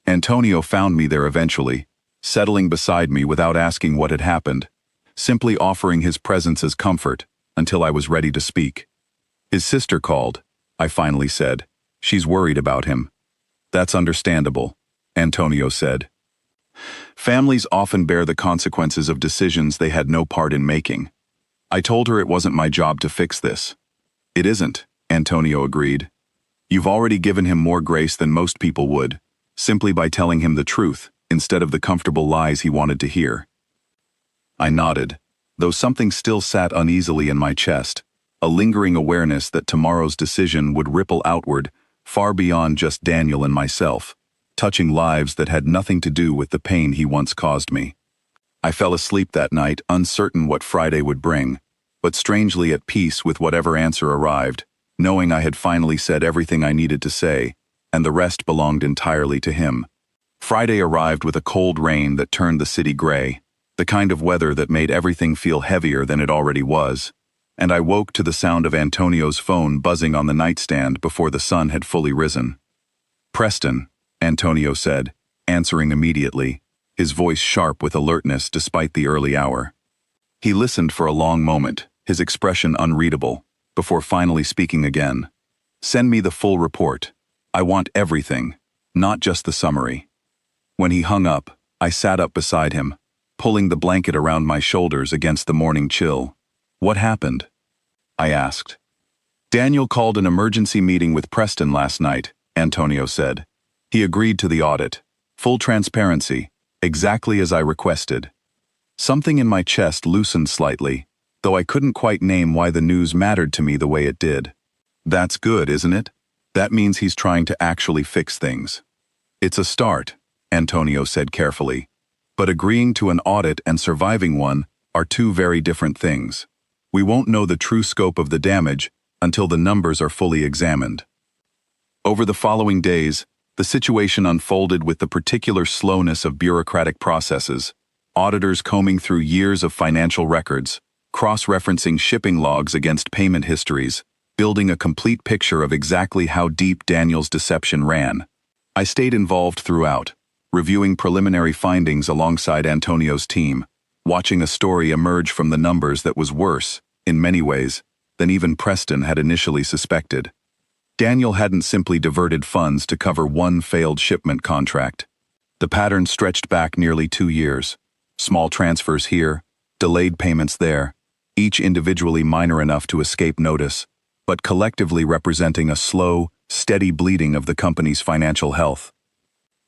Antonio found me there eventually, settling beside me without asking what had happened, simply offering his presence as comfort until I was ready to speak. His sister called, I finally said. She's worried about him. That's understandable, Antonio said. Families often bear the consequences of decisions they had no part in making. I told her it wasn't my job to fix this. It isn't, Antonio agreed. You've already given him more grace than most people would, simply by telling him the truth instead of the comfortable lies he wanted to hear. I nodded, though something still sat uneasily in my chest, a lingering awareness that tomorrow's decision would ripple outward, far beyond just Daniel and myself, touching lives that had nothing to do with the pain he once caused me. I fell asleep that night, uncertain what Friday would bring, but strangely at peace with whatever answer arrived, knowing I had finally said everything I needed to say, and the rest belonged entirely to him. Friday arrived with a cold rain that turned the city gray, the kind of weather that made everything feel heavier than it already was, and I woke to the sound of Antonio's phone buzzing on the nightstand before the sun had fully risen. Preston, Antonio said, answering immediately, his voice sharp with alertness despite the early hour. He listened for a long moment, his expression unreadable, before finally speaking again. Send me the full report. I want everything, not just the summary. When he hung up, I sat up beside him, pulling the blanket around my shoulders against the morning chill. What happened? I asked. Daniel called an emergency meeting with Preston last night, Antonio said. He agreed to the audit. Full transparency, exactly as I requested. Something in my chest loosened slightly, though I couldn't quite name why the news mattered to me the way it did. That's good, isn't it? That means he's trying to actually fix things. It's a start, Antonio said carefully. But agreeing to an audit and surviving one are two very different things. We won't know the true scope of the damage until the numbers are fully examined. Over the following days, the situation unfolded with the particular slowness of bureaucratic processes, auditors combing through years of financial records, cross-referencing shipping logs against payment histories, building a complete picture of exactly how deep Daniel's deception ran. I stayed involved throughout, reviewing preliminary findings alongside Antonio's team, watching a story emerge from the numbers that was worse, in many ways, than even Preston had initially suspected. Daniel hadn't simply diverted funds to cover one failed shipment contract. The pattern stretched back nearly 2 years. Small transfers here, delayed payments there, each individually minor enough to escape notice, but collectively representing a slow, steady bleeding of the company's financial health.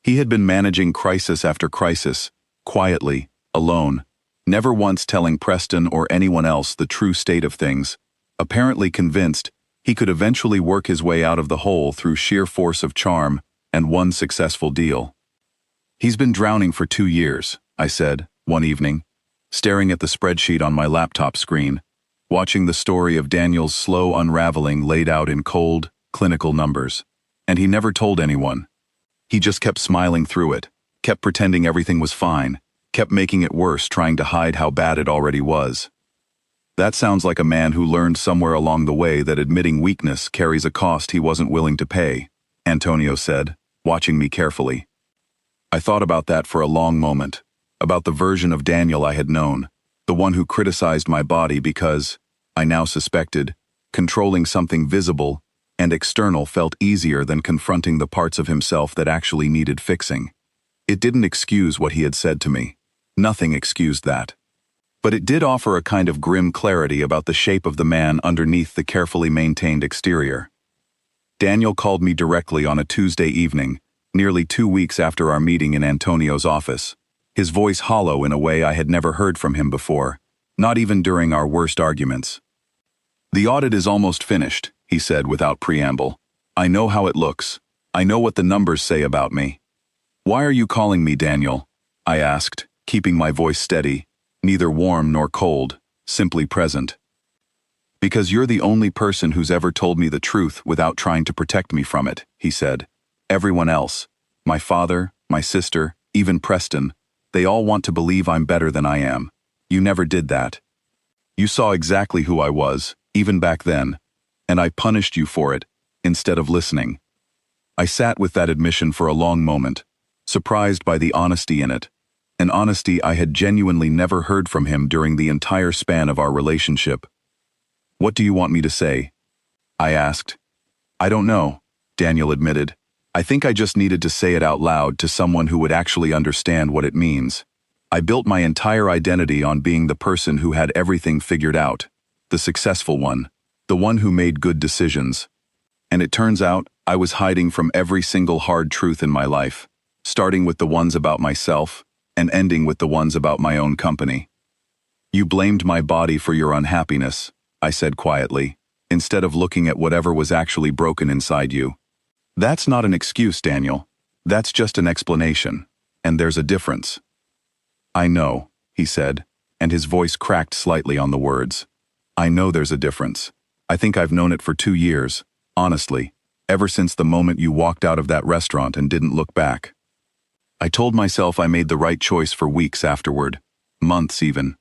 He had been managing crisis after crisis, quietly, alone, never once telling Preston or anyone else the true state of things, apparently convinced he could eventually work his way out of the hole through sheer force of charm and one successful deal. He's been drowning for 2 years, I said, one evening, staring at the spreadsheet on my laptop screen, watching the story of Daniel's slow unraveling laid out in cold, clinical numbers. And he never told anyone. He just kept smiling through it, kept pretending everything was fine, kept making it worse trying to hide how bad it already was. That sounds like a man who learned somewhere along the way that admitting weakness carries a cost he wasn't willing to pay, Antonio said, watching me carefully. I thought about that for a long moment, about the version of Daniel I had known, the one who criticized my body because, I now suspected, controlling something visible and external felt easier than confronting the parts of himself that actually needed fixing. It didn't excuse what he had said to me. Nothing excused that. But it did offer a kind of grim clarity about the shape of the man underneath the carefully maintained exterior. Daniel called me directly on a Tuesday evening, nearly 2 weeks after our meeting in Antonio's office, his voice hollow in a way I had never heard from him before, not even during our worst arguments. "The audit is almost finished," he said without preamble. "I know how it looks. I know what the numbers say about me." "Why are you calling me, Daniel?" I asked, keeping my voice steady, neither warm nor cold, simply present. "Because you're the only person who's ever told me the truth without trying to protect me from it," he said. "Everyone else, my father, my sister, even Preston, they all want to believe I'm better than I am. You never did that. You saw exactly who I was, even back then, and I punished you for it, instead of listening." I sat with that admission for a long moment, surprised by the honesty in it, an honesty I had genuinely never heard from him during the entire span of our relationship. "What do you want me to say?" I asked. "I don't know," Daniel admitted. "I think I just needed to say it out loud to someone who would actually understand what it means. I built my entire identity on being the person who had everything figured out, the successful one, the one who made good decisions. And it turns out I was hiding from every single hard truth in my life, starting with the ones about myself and ending with the ones about my own company. You blamed my body for your unhappiness," I said quietly, "instead of looking at whatever was actually broken inside you. That's not an excuse, Daniel. That's just an explanation, and there's a difference." "I know," he said, and his voice cracked slightly on the words. "I know there's a difference. I think I've known it for 2 years, honestly, ever since the moment you walked out of that restaurant and didn't look back. I told myself I made the right choice for weeks afterward, months even.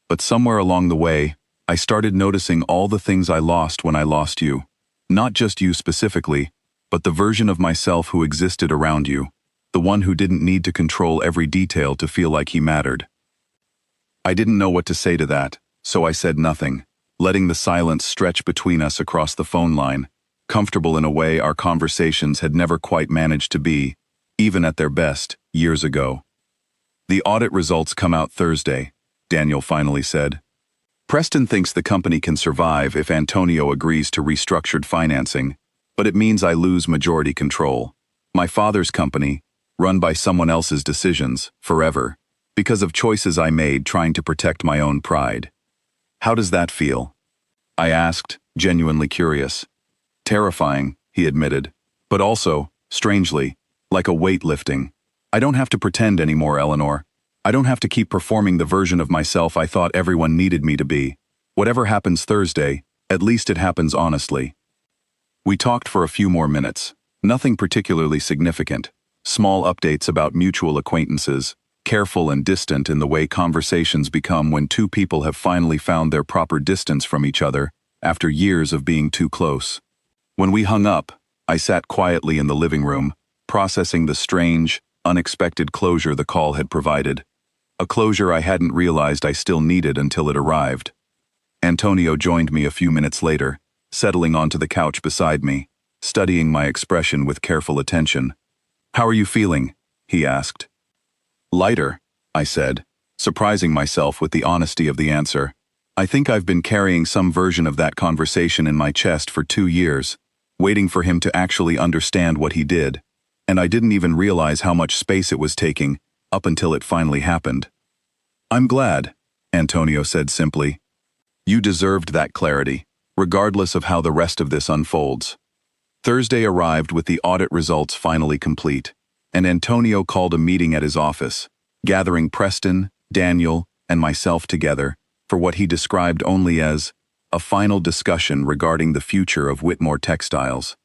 But somewhere along the way, I started noticing all the things I lost when I lost you. Not just you specifically, but the version of myself who existed around you, the one who didn't need to control every detail to feel like he mattered." I didn't know what to say to that, so I said nothing, letting the silence stretch between us across the phone line, comfortable in a way our conversations had never quite managed to be, even at their best, years ago. "The audit results come out Thursday," Daniel finally said. "Preston thinks the company can survive if Antonio agrees to restructured financing, but it means I lose majority control. My father's company, run by someone else's decisions, forever, because of choices I made trying to protect my own pride. How does that feel?" I asked, genuinely curious. "Terrifying," he admitted, "but also, strangely, like a weight lifting. I don't have to pretend anymore, Eleanor. I don't have to keep performing the version of myself I thought everyone needed me to be. Whatever happens Thursday, at least it happens honestly." We talked for a few more minutes. Nothing particularly significant. Small updates about mutual acquaintances, careful and distant in the way conversations become when two people have finally found their proper distance from each other after years of being too close. When we hung up, I sat quietly in the living room, processing the strange, unexpected closure the call had provided. A closure I hadn't realized I still needed until it arrived. Antonio joined me a few minutes later, settling onto the couch beside me, studying my expression with careful attention. "How are you feeling?" he asked. "Lighter," I said, surprising myself with the honesty of the answer. I think I've been carrying some version of that conversation in my chest for 2 years, waiting for him to actually understand what he did, and I didn't even realize how much space it was taking, up until it finally happened. "I'm glad," Antonio said simply. "You deserved that clarity, regardless of how the rest of this unfolds." Thursday arrived with the audit results finally complete, and Antonio called a meeting at his office, gathering Preston, Daniel, and myself together for what he described only as a final discussion regarding the future of Whitmore Textiles.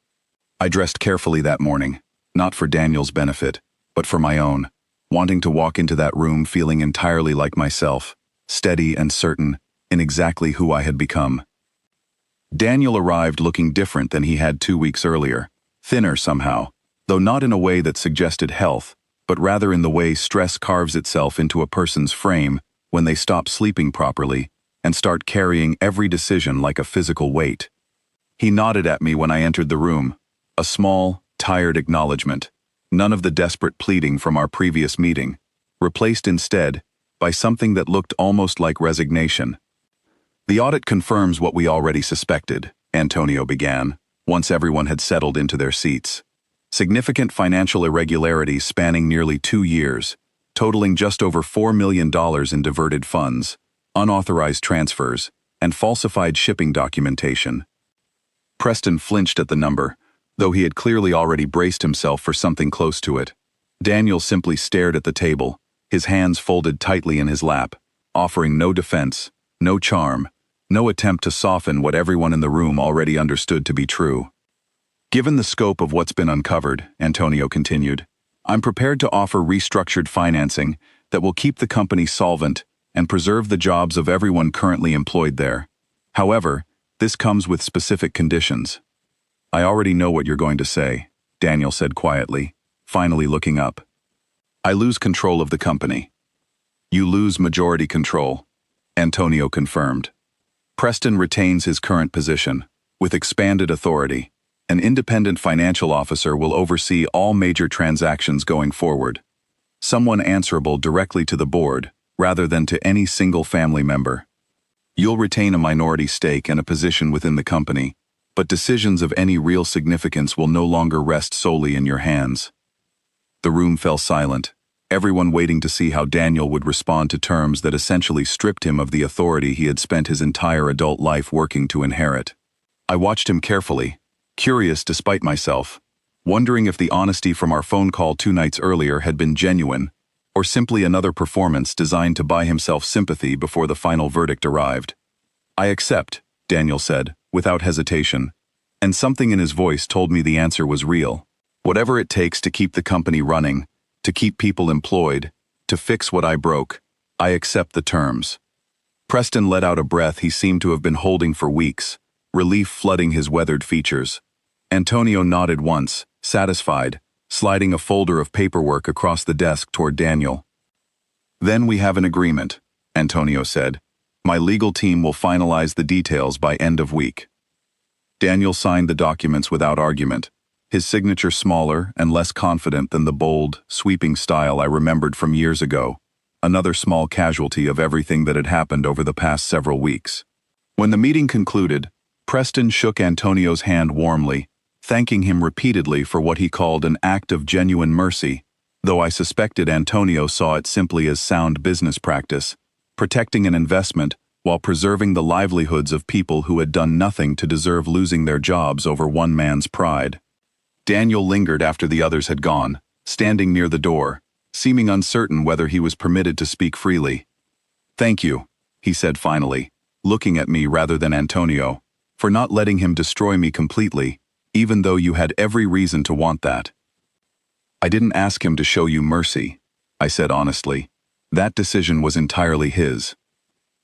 I dressed carefully that morning, not for Daniel's benefit, but for my own, wanting to walk into that room feeling entirely like myself, steady and certain, in exactly who I had become. Daniel arrived looking different than he had 2 weeks earlier, thinner somehow, though not in a way that suggested health, but rather in the way stress carves itself into a person's frame when they stop sleeping properly and start carrying every decision like a physical weight. He nodded at me when I entered the room, a small, tired acknowledgement, none of the desperate pleading from our previous meeting, replaced instead by something that looked almost like resignation. "The audit confirms what we already suspected," Antonio began, once everyone had settled into their seats. "Significant financial irregularities spanning nearly 2 years, totaling just over $4 million in diverted funds, unauthorized transfers, and falsified shipping documentation." Preston flinched at the number, though he had clearly already braced himself for something close to it. Daniel simply stared at the table, his hands folded tightly in his lap, offering no defense, no charm, no attempt to soften what everyone in the room already understood to be true. "Given the scope of what's been uncovered," Antonio continued, "I'm prepared to offer restructured financing that will keep the company solvent and preserve the jobs of everyone currently employed there. However, this comes with specific conditions." "I already know what you're going to say," Daniel said quietly, finally looking up. "I lose control of the company." "You lose majority control," Antonio confirmed. "Preston retains his current position, with expanded authority. An independent financial officer will oversee all major transactions going forward. Someone answerable directly to the board, rather than to any single family member. You'll retain a minority stake and a position within the company, but decisions of any real significance will no longer rest solely in your hands." The room fell silent, everyone waiting to see how Daniel would respond to terms that essentially stripped him of the authority he had spent his entire adult life working to inherit. I watched him carefully, curious despite myself, wondering if the honesty from our phone call 2 nights earlier had been genuine, or simply another performance designed to buy himself sympathy before the final verdict arrived. "I accept," Daniel said, without hesitation, and something in his voice told me the answer was real. "Whatever it takes to keep the company running, to keep people employed, to fix what I broke, I accept the terms." Preston let out a breath he seemed to have been holding for weeks, relief flooding his weathered features. Antonio nodded once, satisfied, sliding a folder of paperwork across the desk toward Daniel. "Then we have an agreement," Antonio said. "My legal team will finalize the details by end of week." Daniel signed the documents without argument, his signature smaller and less confident than the bold, sweeping style I remembered from years ago, another small casualty of everything that had happened over the past several weeks. When the meeting concluded, Preston shook Antonio's hand warmly, thanking him repeatedly for what he called an act of genuine mercy, though I suspected Antonio saw it simply as sound business practice, protecting an investment while preserving the livelihoods of people who had done nothing to deserve losing their jobs over one man's pride. Daniel lingered after the others had gone, standing near the door, seeming uncertain whether he was permitted to speak freely. "Thank you," he said finally, looking at me rather than Antonio, "for not letting him destroy me completely, even though you had every reason to want that." "I didn't ask him to show you mercy," I said honestly. "That decision was entirely his."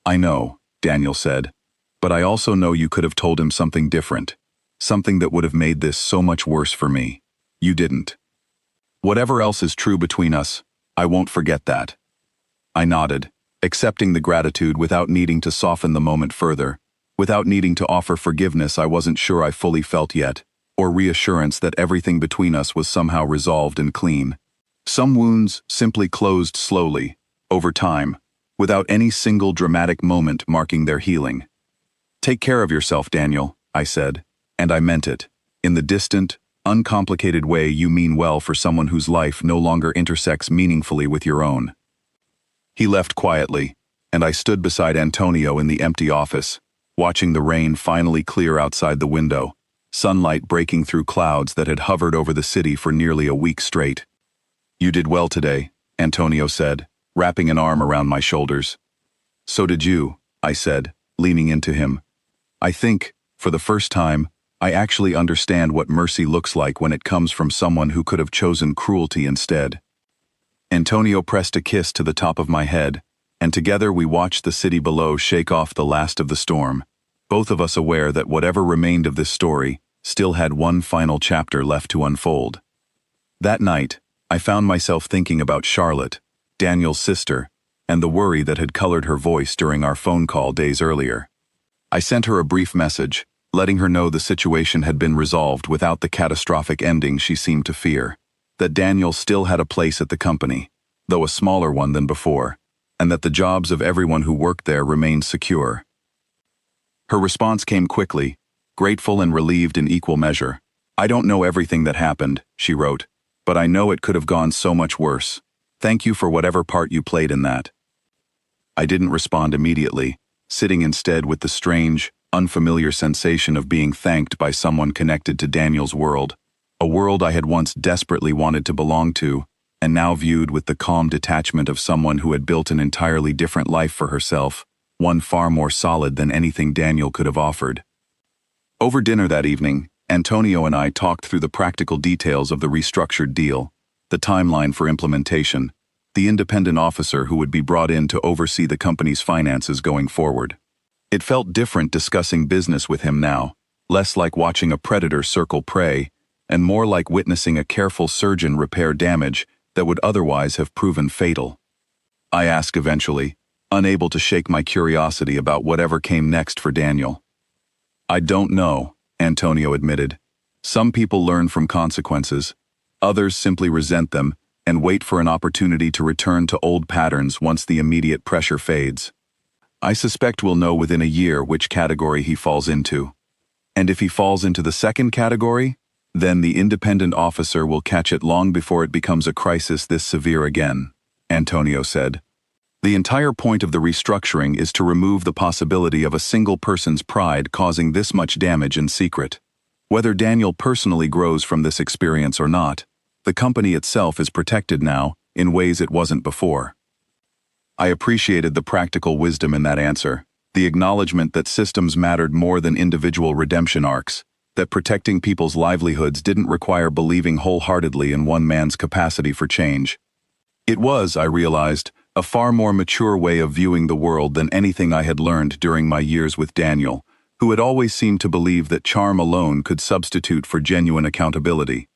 "I know," Daniel said, "but I also know you could have told him something different, something that would have made this so much worse for me. You didn't. Whatever else is true between us, I won't forget that." I nodded, accepting the gratitude without needing to soften the moment further, without needing to offer forgiveness I wasn't sure I fully felt yet, or reassurance that everything between us was somehow resolved and clean. Some wounds simply closed slowly, over time, without any single dramatic moment marking their healing. "Take care of yourself, Daniel," I said, and I meant it, in the distant, uncomplicated way you mean well for someone whose life no longer intersects meaningfully with your own. He left quietly, and I stood beside Antonio in the empty office, watching the rain finally clear outside the window, sunlight breaking through clouds that had hovered over the city for nearly a week straight. "You did well today," Antonio said, wrapping an arm around my shoulders. "So did you," I said, leaning into him. "I think, for the first time, I actually understand what mercy looks like when it comes from someone who could have chosen cruelty instead." Antonio pressed a kiss to the top of my head, and together we watched the city below shake off the last of the storm, both of us aware that whatever remained of this story still had one final chapter left to unfold. That night, I found myself thinking about Charlotte, Daniel's sister, and the worry that had colored her voice during our phone call days earlier. I sent her a brief message, letting her know the situation had been resolved without the catastrophic ending she seemed to fear, that Daniel still had a place at the company, though a smaller one than before, and that the jobs of everyone who worked there remained secure. Her response came quickly, grateful and relieved in equal measure. "I don't know everything that happened," she wrote, "but I know it could have gone so much worse. Thank you for whatever part you played in that." I didn't respond immediately, sitting instead with the strange, unfamiliar sensation of being thanked by someone connected to Daniel's world, a world I had once desperately wanted to belong to, and now viewed with the calm detachment of someone who had built an entirely different life for herself, one far more solid than anything Daniel could have offered. Over dinner that evening, Antonio and I talked through the practical details of the restructured deal, the timeline for implementation, the independent officer who would be brought in to oversee the company's finances going forward. It felt different discussing business with him now, less like watching a predator circle prey, and more like witnessing a careful surgeon repair damage that would otherwise have proven fatal. I asked eventually, unable to shake my curiosity about whatever came next for Daniel. "I don't know," Antonio admitted. "Some people learn from consequences. Others simply resent them and wait for an opportunity to return to old patterns once the immediate pressure fades. I suspect we'll know within a year which category he falls into. And if he falls into the second category, then the independent officer will catch it long before it becomes a crisis this severe again," Antonio said. "The entire point of the restructuring is to remove the possibility of a single person's pride causing this much damage in secret. Whether Daniel personally grows from this experience or not, the company itself is protected now in ways it wasn't before." I appreciated the practical wisdom in that answer, the acknowledgement that systems mattered more than individual redemption arcs, that protecting people's livelihoods didn't require believing wholeheartedly in one man's capacity for change. It was, I realized, a far more mature way of viewing the world than anything I had learned during my years with Daniel, who had always seemed to believe that charm alone could substitute for genuine accountability.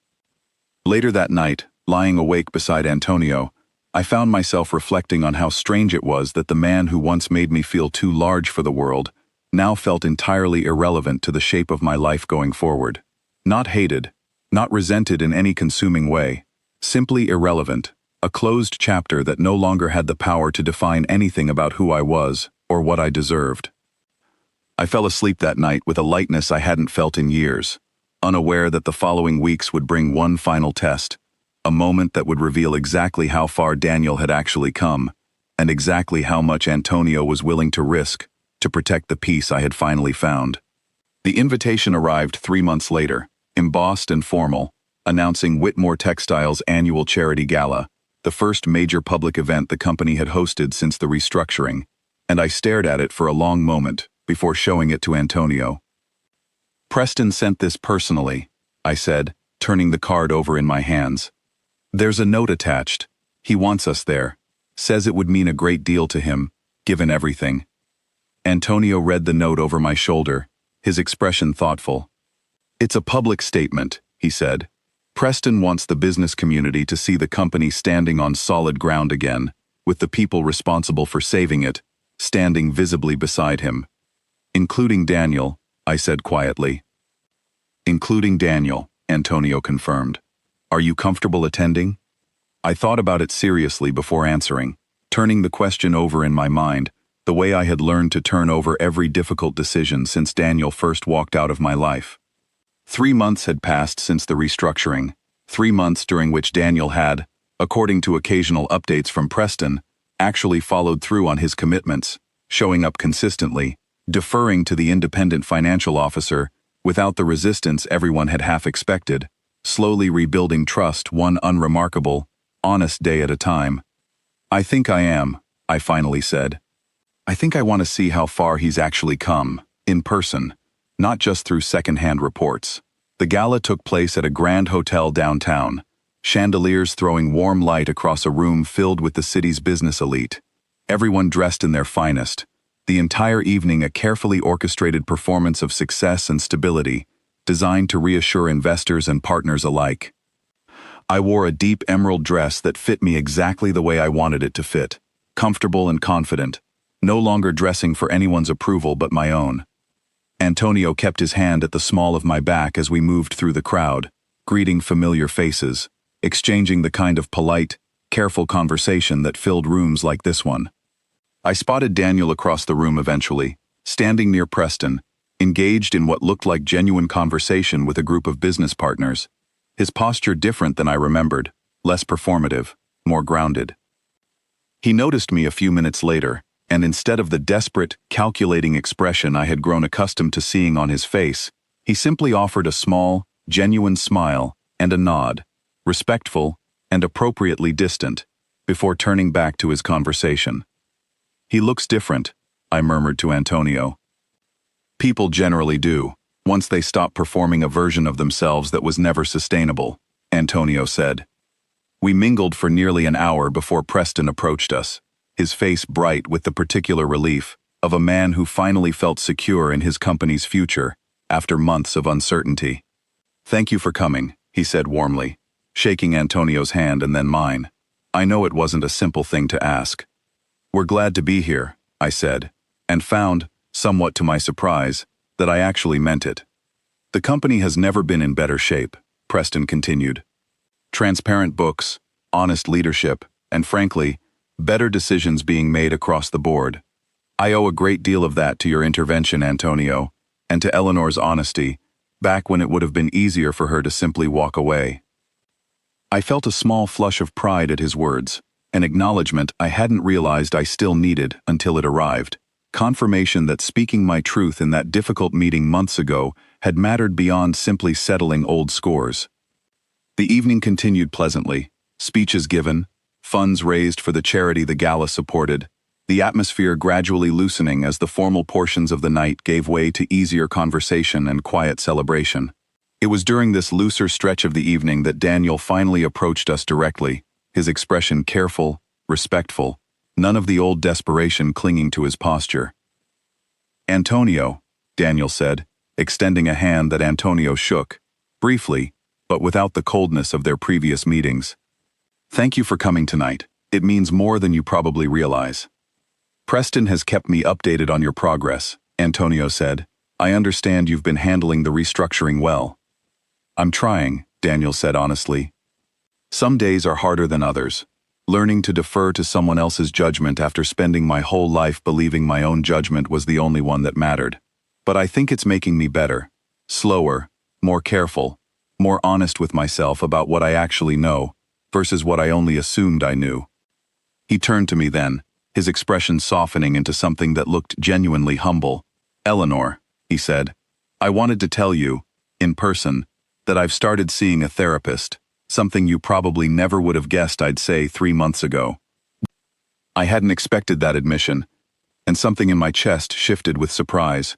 Later that night, lying awake beside Antonio, I found myself reflecting on how strange it was that the man who once made me feel too large for the world now felt entirely irrelevant to the shape of my life going forward. Not hated, not resented in any consuming way, simply irrelevant, a closed chapter that no longer had the power to define anything about who I was or what I deserved. I fell asleep that night with a lightness I hadn't felt in years, unaware that the following weeks would bring one final test, a moment that would reveal exactly how far Daniel had actually come, and exactly how much Antonio was willing to risk to protect the peace I had finally found. The invitation arrived 3 months later, embossed and formal, announcing Whitmore Textile's annual charity gala, the first major public event the company had hosted since the restructuring, and I stared at it for a long moment before showing it to Antonio. "Preston sent this personally," I said, turning the card over in my hands. "There's a note attached. He wants us there. Says it would mean a great deal to him, given everything." Antonio read the note over my shoulder, his expression thoughtful. "It's a public statement," he said. "Preston wants the business community to see the company standing on solid ground again, with the people responsible for saving it, standing visibly beside him. Including Daniel," I said quietly. "Including Daniel," Antonio confirmed. "Are you comfortable attending?" I thought about it seriously before answering, turning the question over in my mind, the way I had learned to turn over every difficult decision since Daniel first walked out of my life. 3 months had passed since the restructuring, 3 months during which Daniel had, according to occasional updates from Preston, actually followed through on his commitments, showing up consistently, deferring to the independent financial officer without the resistance everyone had half expected, slowly rebuilding trust one unremarkable, honest day at a time. "I think I am," I finally said. "I think I want to see how far he's actually come, in person, not just through second-hand reports." The gala took place at a grand hotel downtown, chandeliers throwing warm light across a room filled with the city's business elite. everyone dressed in their finest. The entire evening a carefully orchestrated performance of success and stability, designed to reassure investors and partners alike. I wore a deep emerald dress that fit me exactly the way I wanted it to fit, comfortable and confident, no longer dressing for anyone's approval but my own. Antonio kept his hand at the small of my back as we moved through the crowd, greeting familiar faces, exchanging the kind of polite, careful conversation that filled rooms like this one. I spotted Daniel across the room eventually, standing near Preston, engaged in what looked like genuine conversation with a group of business partners. His posture different than I remembered, less performative, more grounded. He noticed me a few minutes later, and instead of the desperate, calculating expression I had grown accustomed to seeing on his face, he simply offered a small, genuine smile and a nod, respectful and appropriately distant, before turning back to his conversation. "He looks different," I murmured to Antonio. "People generally do, once they stop performing a version of themselves that was never sustainable," Antonio said. We mingled for nearly an hour before Preston approached us, his face bright with the particular relief of a man who finally felt secure in his company's future after months of uncertainty. "Thank you for coming," he said warmly, shaking Antonio's hand and then mine. "I know it wasn't a simple thing to ask." "We're glad to be here," I said, and found, somewhat to my surprise, that I actually meant it. "The company has never been in better shape," Preston continued. "Transparent books, honest leadership, and frankly, better decisions being made across the board. I owe a great deal of that to your intervention, Antonio, and to Eleanor's honesty, back when it would have been easier for her to simply walk away." I felt a small flush of pride at his words, an acknowledgement I hadn't realized I still needed until it arrived, confirmation that speaking my truth in that difficult meeting months ago had mattered beyond simply settling old scores. The evening continued pleasantly, speeches given, funds raised for the charity the gala supported, the atmosphere gradually loosening as the formal portions of the night gave way to easier conversation and quiet celebration. It was during this looser stretch of the evening that Daniel finally approached us directly, his expression careful, respectful, none of the old desperation clinging to his posture. "Antonio," Daniel said, extending a hand that Antonio shook, briefly, but without the coldness of their previous meetings. "Thank you for coming tonight. It means more than you probably realize." "Preston has kept me updated on your progress," Antonio said. "I understand you've been handling the restructuring well." "I'm trying," Daniel said honestly. "Some days are harder than others. Learning to defer to someone else's judgment after spending my whole life believing my own judgment was the only one that mattered. But I think it's making me better, slower, more careful, more honest with myself about what I actually know, versus what I only assumed I knew." He turned to me then, his expression softening into something that looked genuinely humble. "Eleanor," he said, "I wanted to tell you, in person, that I've started seeing a therapist, something you probably never would have guessed I'd say 3 months ago." I hadn't expected that admission, and something in my chest shifted with surprise.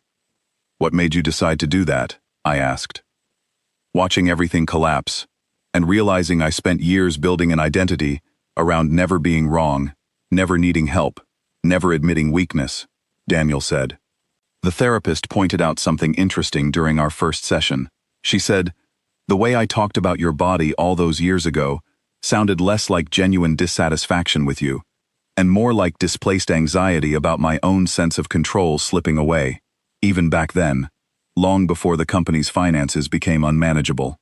"What made you decide to do that?" I asked. Watching everything collapse, and realizing I spent years building an identity around never being wrong, never needing help, never admitting weakness, Daniel said. The therapist pointed out something interesting during our first session. She said, "The way I talked about your body all those years ago sounded less like genuine dissatisfaction with you, and more like displaced anxiety about my own sense of control slipping away, even back then, long before the company's finances became unmanageable."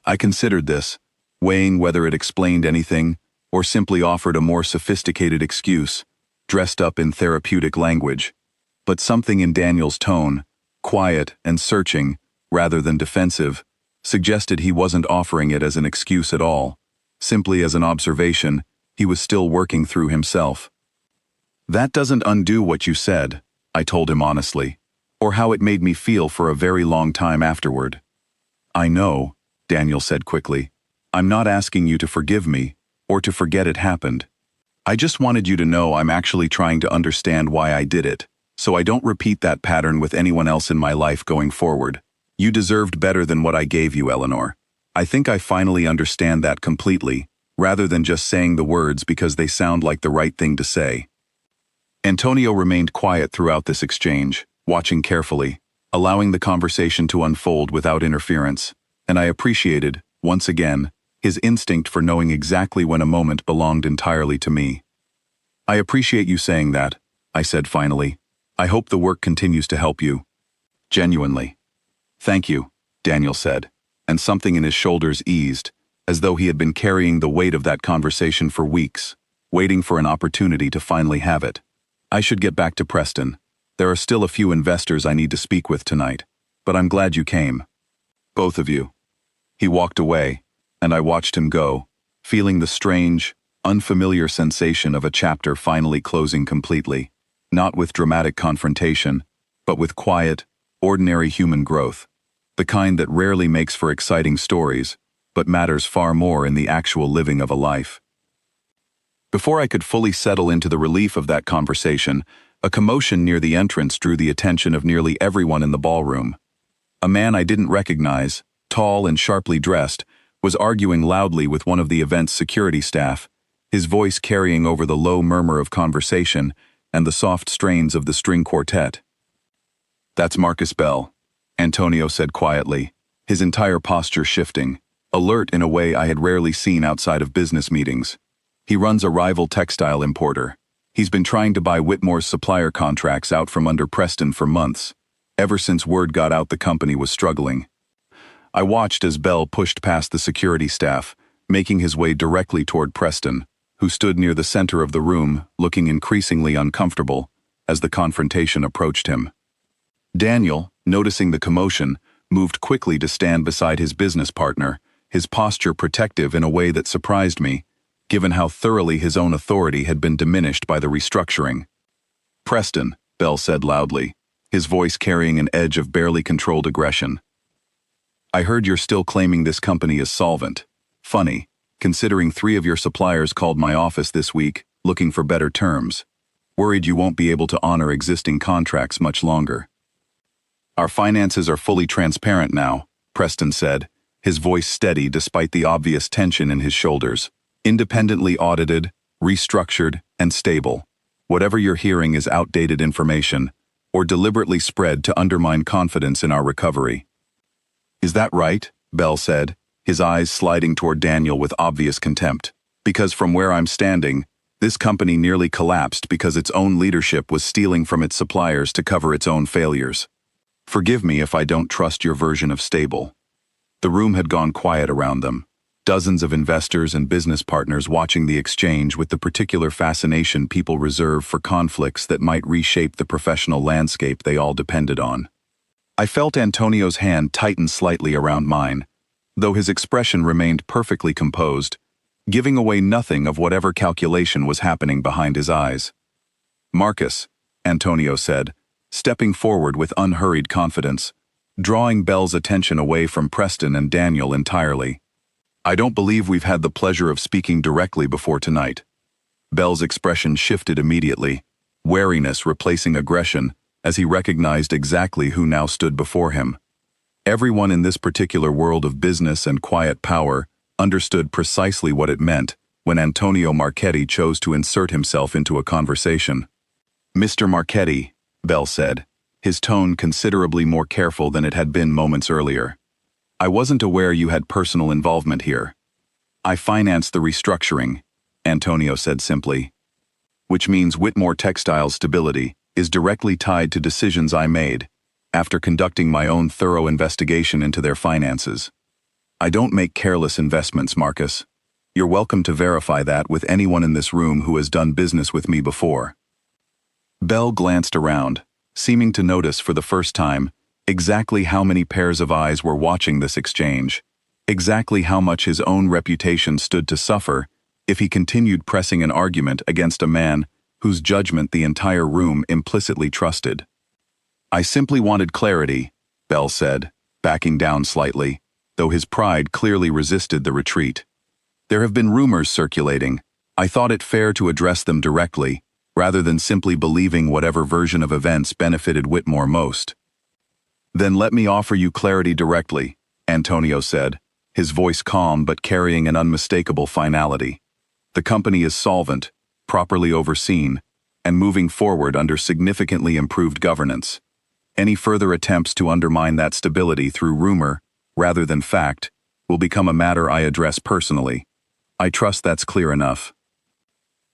I considered this, weighing whether it explained anything or simply offered a more sophisticated excuse, dressed up in therapeutic language. But something in Daniel's tone, quiet and searching, rather than defensive, suggested he wasn't offering it as an excuse at all, simply as an observation he was still working through himself. "That doesn't undo what you said," I told him honestly, "or how it made me feel for a very long time afterward." "I know," Daniel said quickly. "I'm not asking you to forgive me, or to forget it happened. I just wanted you to know I'm actually trying to understand why I did it, so I don't repeat that pattern with anyone else in my life going forward. You deserved better than what I gave you, Eleanor. I think I finally understand that completely, rather than just saying the words because they sound like the right thing to say." Antonio remained quiet throughout this exchange, watching carefully, allowing the conversation to unfold without interference, and I appreciated, once again, his instinct for knowing exactly when a moment belonged entirely to me. "I appreciate you saying that," I said finally. "I hope the work continues to help you." "Genuinely." "Thank you," Daniel said, and something in his shoulders eased, as though he had been carrying the weight of that conversation for weeks, waiting for an opportunity to finally have it. "I should get back to Preston. There are still a few investors I need to speak with tonight, but I'm glad you came. Both of you." He walked away, and I watched him go, feeling the strange, unfamiliar sensation of a chapter finally closing completely, not with dramatic confrontation, but with quiet, ordinary human growth, the kind that rarely makes for exciting stories, but matters far more in the actual living of a life. Before I could fully settle into the relief of that conversation, a commotion near the entrance drew the attention of nearly everyone in the ballroom. A man I didn't recognize, tall and sharply dressed, was arguing loudly with one of the event's security staff, his voice carrying over the low murmur of conversation and the soft strains of the string quartet. "That's Marcus Bell," Antonio said quietly, his entire posture shifting, alert in a way I had rarely seen outside of business meetings. "He runs a rival textile importer. He's been trying to buy Whitmore's supplier contracts out from under Preston for months, ever since word got out the company was struggling." I watched as Bell pushed past the security staff, making his way directly toward Preston, who stood near the center of the room, looking increasingly uncomfortable as the confrontation approached him. Daniel, noticing the commotion, moved quickly to stand beside his business partner, his posture protective in a way that surprised me, given how thoroughly his own authority had been diminished by the restructuring. "Preston," Bell said loudly, his voice carrying an edge of barely controlled aggression. "I heard you're still claiming this company is solvent. Funny, considering 3 of your suppliers called my office this week, looking for better terms. Worried you won't be able to honor existing contracts much longer." "Our finances are fully transparent now," Preston said, his voice steady despite the obvious tension in his shoulders. "Independently audited, restructured, and stable. Whatever you're hearing is outdated information, or deliberately spread to undermine confidence in our recovery." "Is that right?" Bell said, his eyes sliding toward Daniel with obvious contempt. "Because from where I'm standing, this company nearly collapsed because its own leadership was stealing from its suppliers to cover its own failures. Forgive me if I don't trust your version of stable." The room had gone quiet around them, dozens of investors and business partners watching the exchange with the particular fascination people reserve for conflicts that might reshape the professional landscape they all depended on. I felt Antonio's hand tighten slightly around mine, though his expression remained perfectly composed, giving away nothing of whatever calculation was happening behind his eyes. "Marcus," Antonio said, stepping forward with unhurried confidence, drawing Bell's attention away from Preston and Daniel entirely. "I don't believe we've had the pleasure of speaking directly before tonight." Bell's expression shifted immediately, wariness replacing aggression, as he recognized exactly who now stood before him. Everyone in this particular world of business and quiet power understood precisely what it meant when Antonio Marchetti chose to insert himself into a conversation. "Mr. Marchetti," Bell said, his tone considerably more careful than it had been moments earlier. "I wasn't aware you had personal involvement here." "I financed the restructuring," Antonio said simply. "Which means Whitmore Textile's stability is directly tied to decisions I made, after conducting my own thorough investigation into their finances. I don't make careless investments, Marcus. You're welcome to verify that with anyone in this room who has done business with me before." Bell glanced around, seeming to notice for the first time exactly how many pairs of eyes were watching this exchange, exactly how much his own reputation stood to suffer if he continued pressing an argument against a man whose judgment the entire room implicitly trusted. "I simply wanted clarity," Bell said, backing down slightly, though his pride clearly resisted the retreat. "There have been rumors circulating. I thought it fair to address them directly, rather than simply believing whatever version of events benefited Whitmore most." "Then let me offer you clarity directly," Antonio said, his voice calm but carrying an unmistakable finality. "The company is solvent, properly overseen, and moving forward under significantly improved governance. Any further attempts to undermine that stability through rumor, rather than fact, will become a matter I address personally. I trust that's clear enough.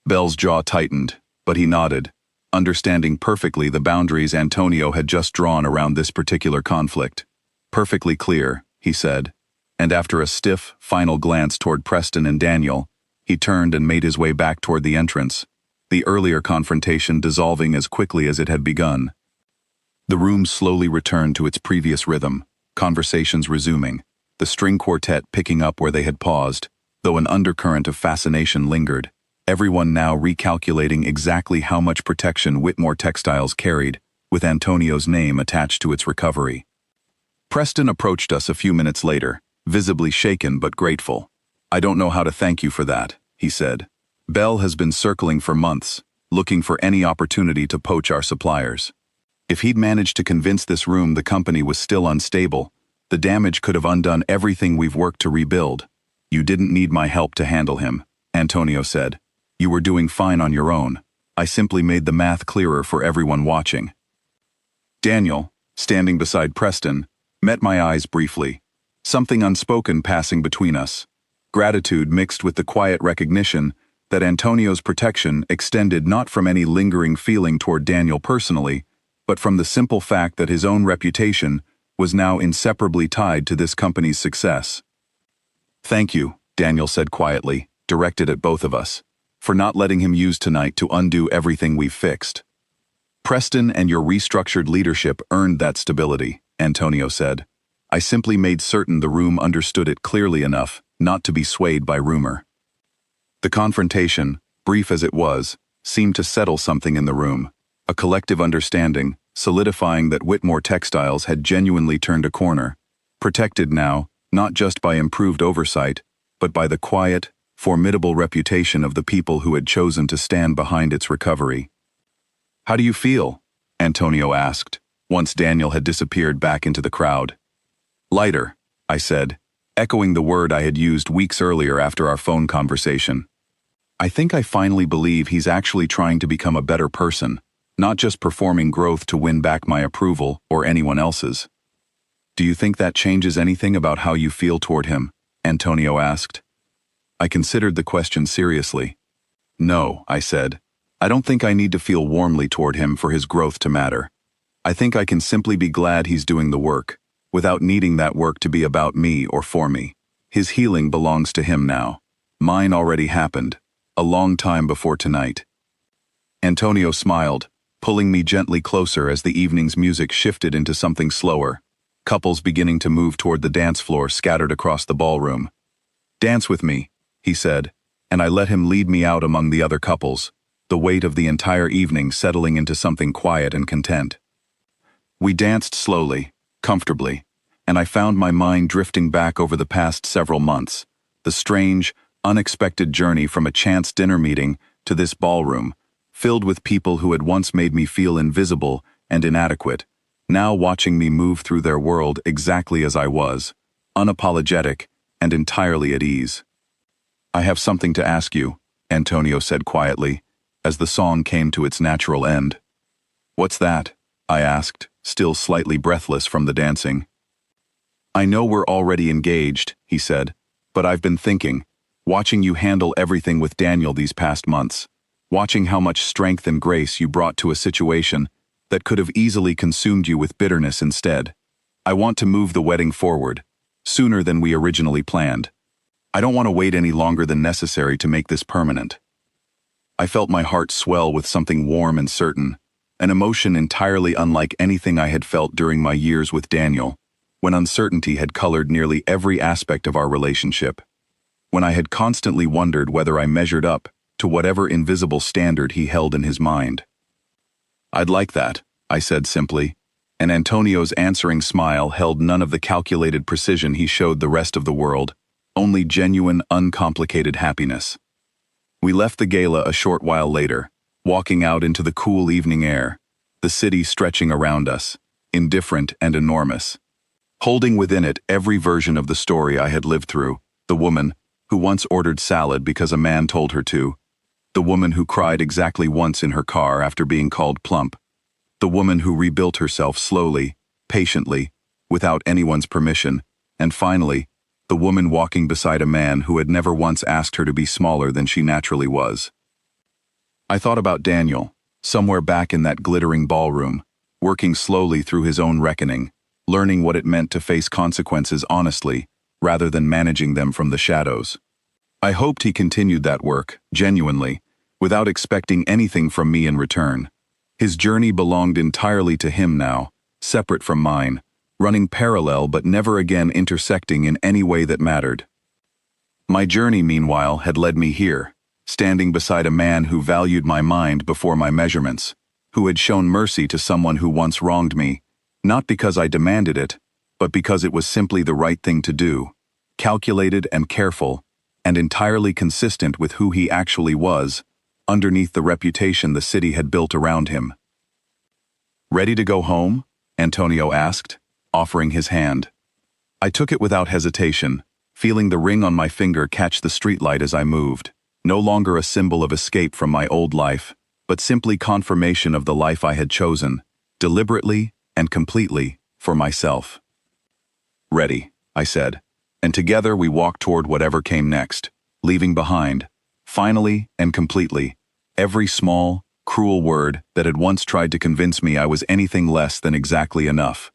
Bell's jaw tightened, but he nodded, understanding perfectly the boundaries Antonio had just drawn around this particular conflict. Perfectly clear, he said, and after a stiff, final glance toward Preston and Daniel, he turned and made his way back toward the entrance, the earlier confrontation dissolving as quickly as it had begun. The room slowly returned to its previous rhythm, conversations resuming, the string quartet picking up where they had paused, though an undercurrent of fascination lingered, everyone now recalculating exactly how much protection Whitmore Textiles carried, with Antonio's name attached to its recovery. Preston approached us a few minutes later, visibly shaken but grateful. "I don't know how to thank you for that," he said. "Bell has been circling for months, looking for any opportunity to poach our suppliers. If he'd managed to convince this room the company was still unstable, the damage could have undone everything we've worked to rebuild. You didn't need my help to handle him," Antonio said. "You were doing fine on your own. I simply made the math clearer for everyone watching." Daniel, standing beside Preston, met my eyes briefly, something unspoken passing between us. Gratitude mixed with the quiet recognition that Antonio's protection extended not from any lingering feeling toward Daniel personally, but from the simple fact that his own reputation was now inseparably tied to this company's success. "Thank you," Daniel said quietly, directed at both of us, "for not letting him use tonight to undo everything we've fixed." "Preston and your restructured leadership earned that stability," Antonio said. "I simply made certain the room understood it clearly enough not to be swayed by rumor." The confrontation, brief as it was, seemed to settle something in the room, a collective understanding, solidifying that Whitmore Textiles had genuinely turned a corner, protected now, not just by improved oversight, but by the quiet, formidable reputation of the people who had chosen to stand behind its recovery. "How do you feel?" Antonio asked, once Daniel had disappeared back into the crowd. "Lighter," I said, echoing the word I had used weeks earlier after our phone conversation. "I think I finally believe he's actually trying to become a better person, not just performing growth to win back my approval or anyone else's." "Do you think that changes anything about how you feel toward him?" Antonio asked. I considered the question seriously. "No," I said. "I don't think I need to feel warmly toward him for his growth to matter. I think I can simply be glad he's doing the work, without needing that work to be about me or for me. His healing belongs to him now. Mine already happened, a long time before tonight." Antonio smiled, pulling me gently closer as the evening's music shifted into something slower, couples beginning to move toward the dance floor scattered across the ballroom. "Dance with me," he said, and I let him lead me out among the other couples, the weight of the entire evening settling into something quiet and content. We danced slowly, comfortably, and I found my mind drifting back over the past several months, the strange, unexpected journey from a chance dinner meeting to this ballroom, filled with people who had once made me feel invisible and inadequate, now watching me move through their world exactly as I was, unapologetic and entirely at ease. "I have something to ask you," Antonio said quietly, as the song came to its natural end. "What's that?" I asked, still slightly breathless from the dancing. "I know we're already engaged," he said, "but I've been thinking, watching you handle everything with Daniel these past months, watching how much strength and grace you brought to a situation that could have easily consumed you with bitterness instead. I want to move the wedding forward, sooner than we originally planned. I don't want to wait any longer than necessary to make this permanent." I felt my heart swell with something warm and certain, an emotion entirely unlike anything I had felt during my years with Daniel, when uncertainty had colored nearly every aspect of our relationship, when I had constantly wondered whether I measured up to whatever invisible standard he held in his mind. "I'd like that," I said simply, and Antonio's answering smile held none of the calculated precision he showed the rest of the world, only genuine, uncomplicated happiness. We left the gala a short while later, walking out into the cool evening air, the city stretching around us, indifferent and enormous, holding within it every version of the story I had lived through, the woman who once ordered salad because a man told her to, The woman who cried exactly once in her car after being called Plump. The woman who rebuilt herself slowly, patiently, without anyone's permission. And finally, the woman walking beside a man who had never once asked her to be smaller than she naturally was. I thought about Daniel, somewhere back in that glittering ballroom, working slowly through his own reckoning, learning what it meant to face consequences honestly, rather than managing them from the shadows. I hoped he continued that work, genuinely, without expecting anything from me in return. His journey belonged entirely to him now, separate from mine, running parallel but never again intersecting in any way that mattered. My journey, meanwhile, had led me here, standing beside a man who valued my mind before my measurements, who had shown mercy to someone who once wronged me, not because I demanded it, but because it was simply the right thing to do, calculated and careful, and entirely consistent with who he actually was, underneath the reputation the city had built around him. "Ready to go home?" Antonio asked, offering his hand. I took it without hesitation, feeling the ring on my finger catch the streetlight as I moved, no longer a symbol of escape from my old life, but simply confirmation of the life I had chosen, deliberately and completely, for myself. "Ready," I said, and together we walked toward whatever came next, leaving behind, finally and completely, every small, cruel word that had once tried to convince me I was anything less than exactly enough.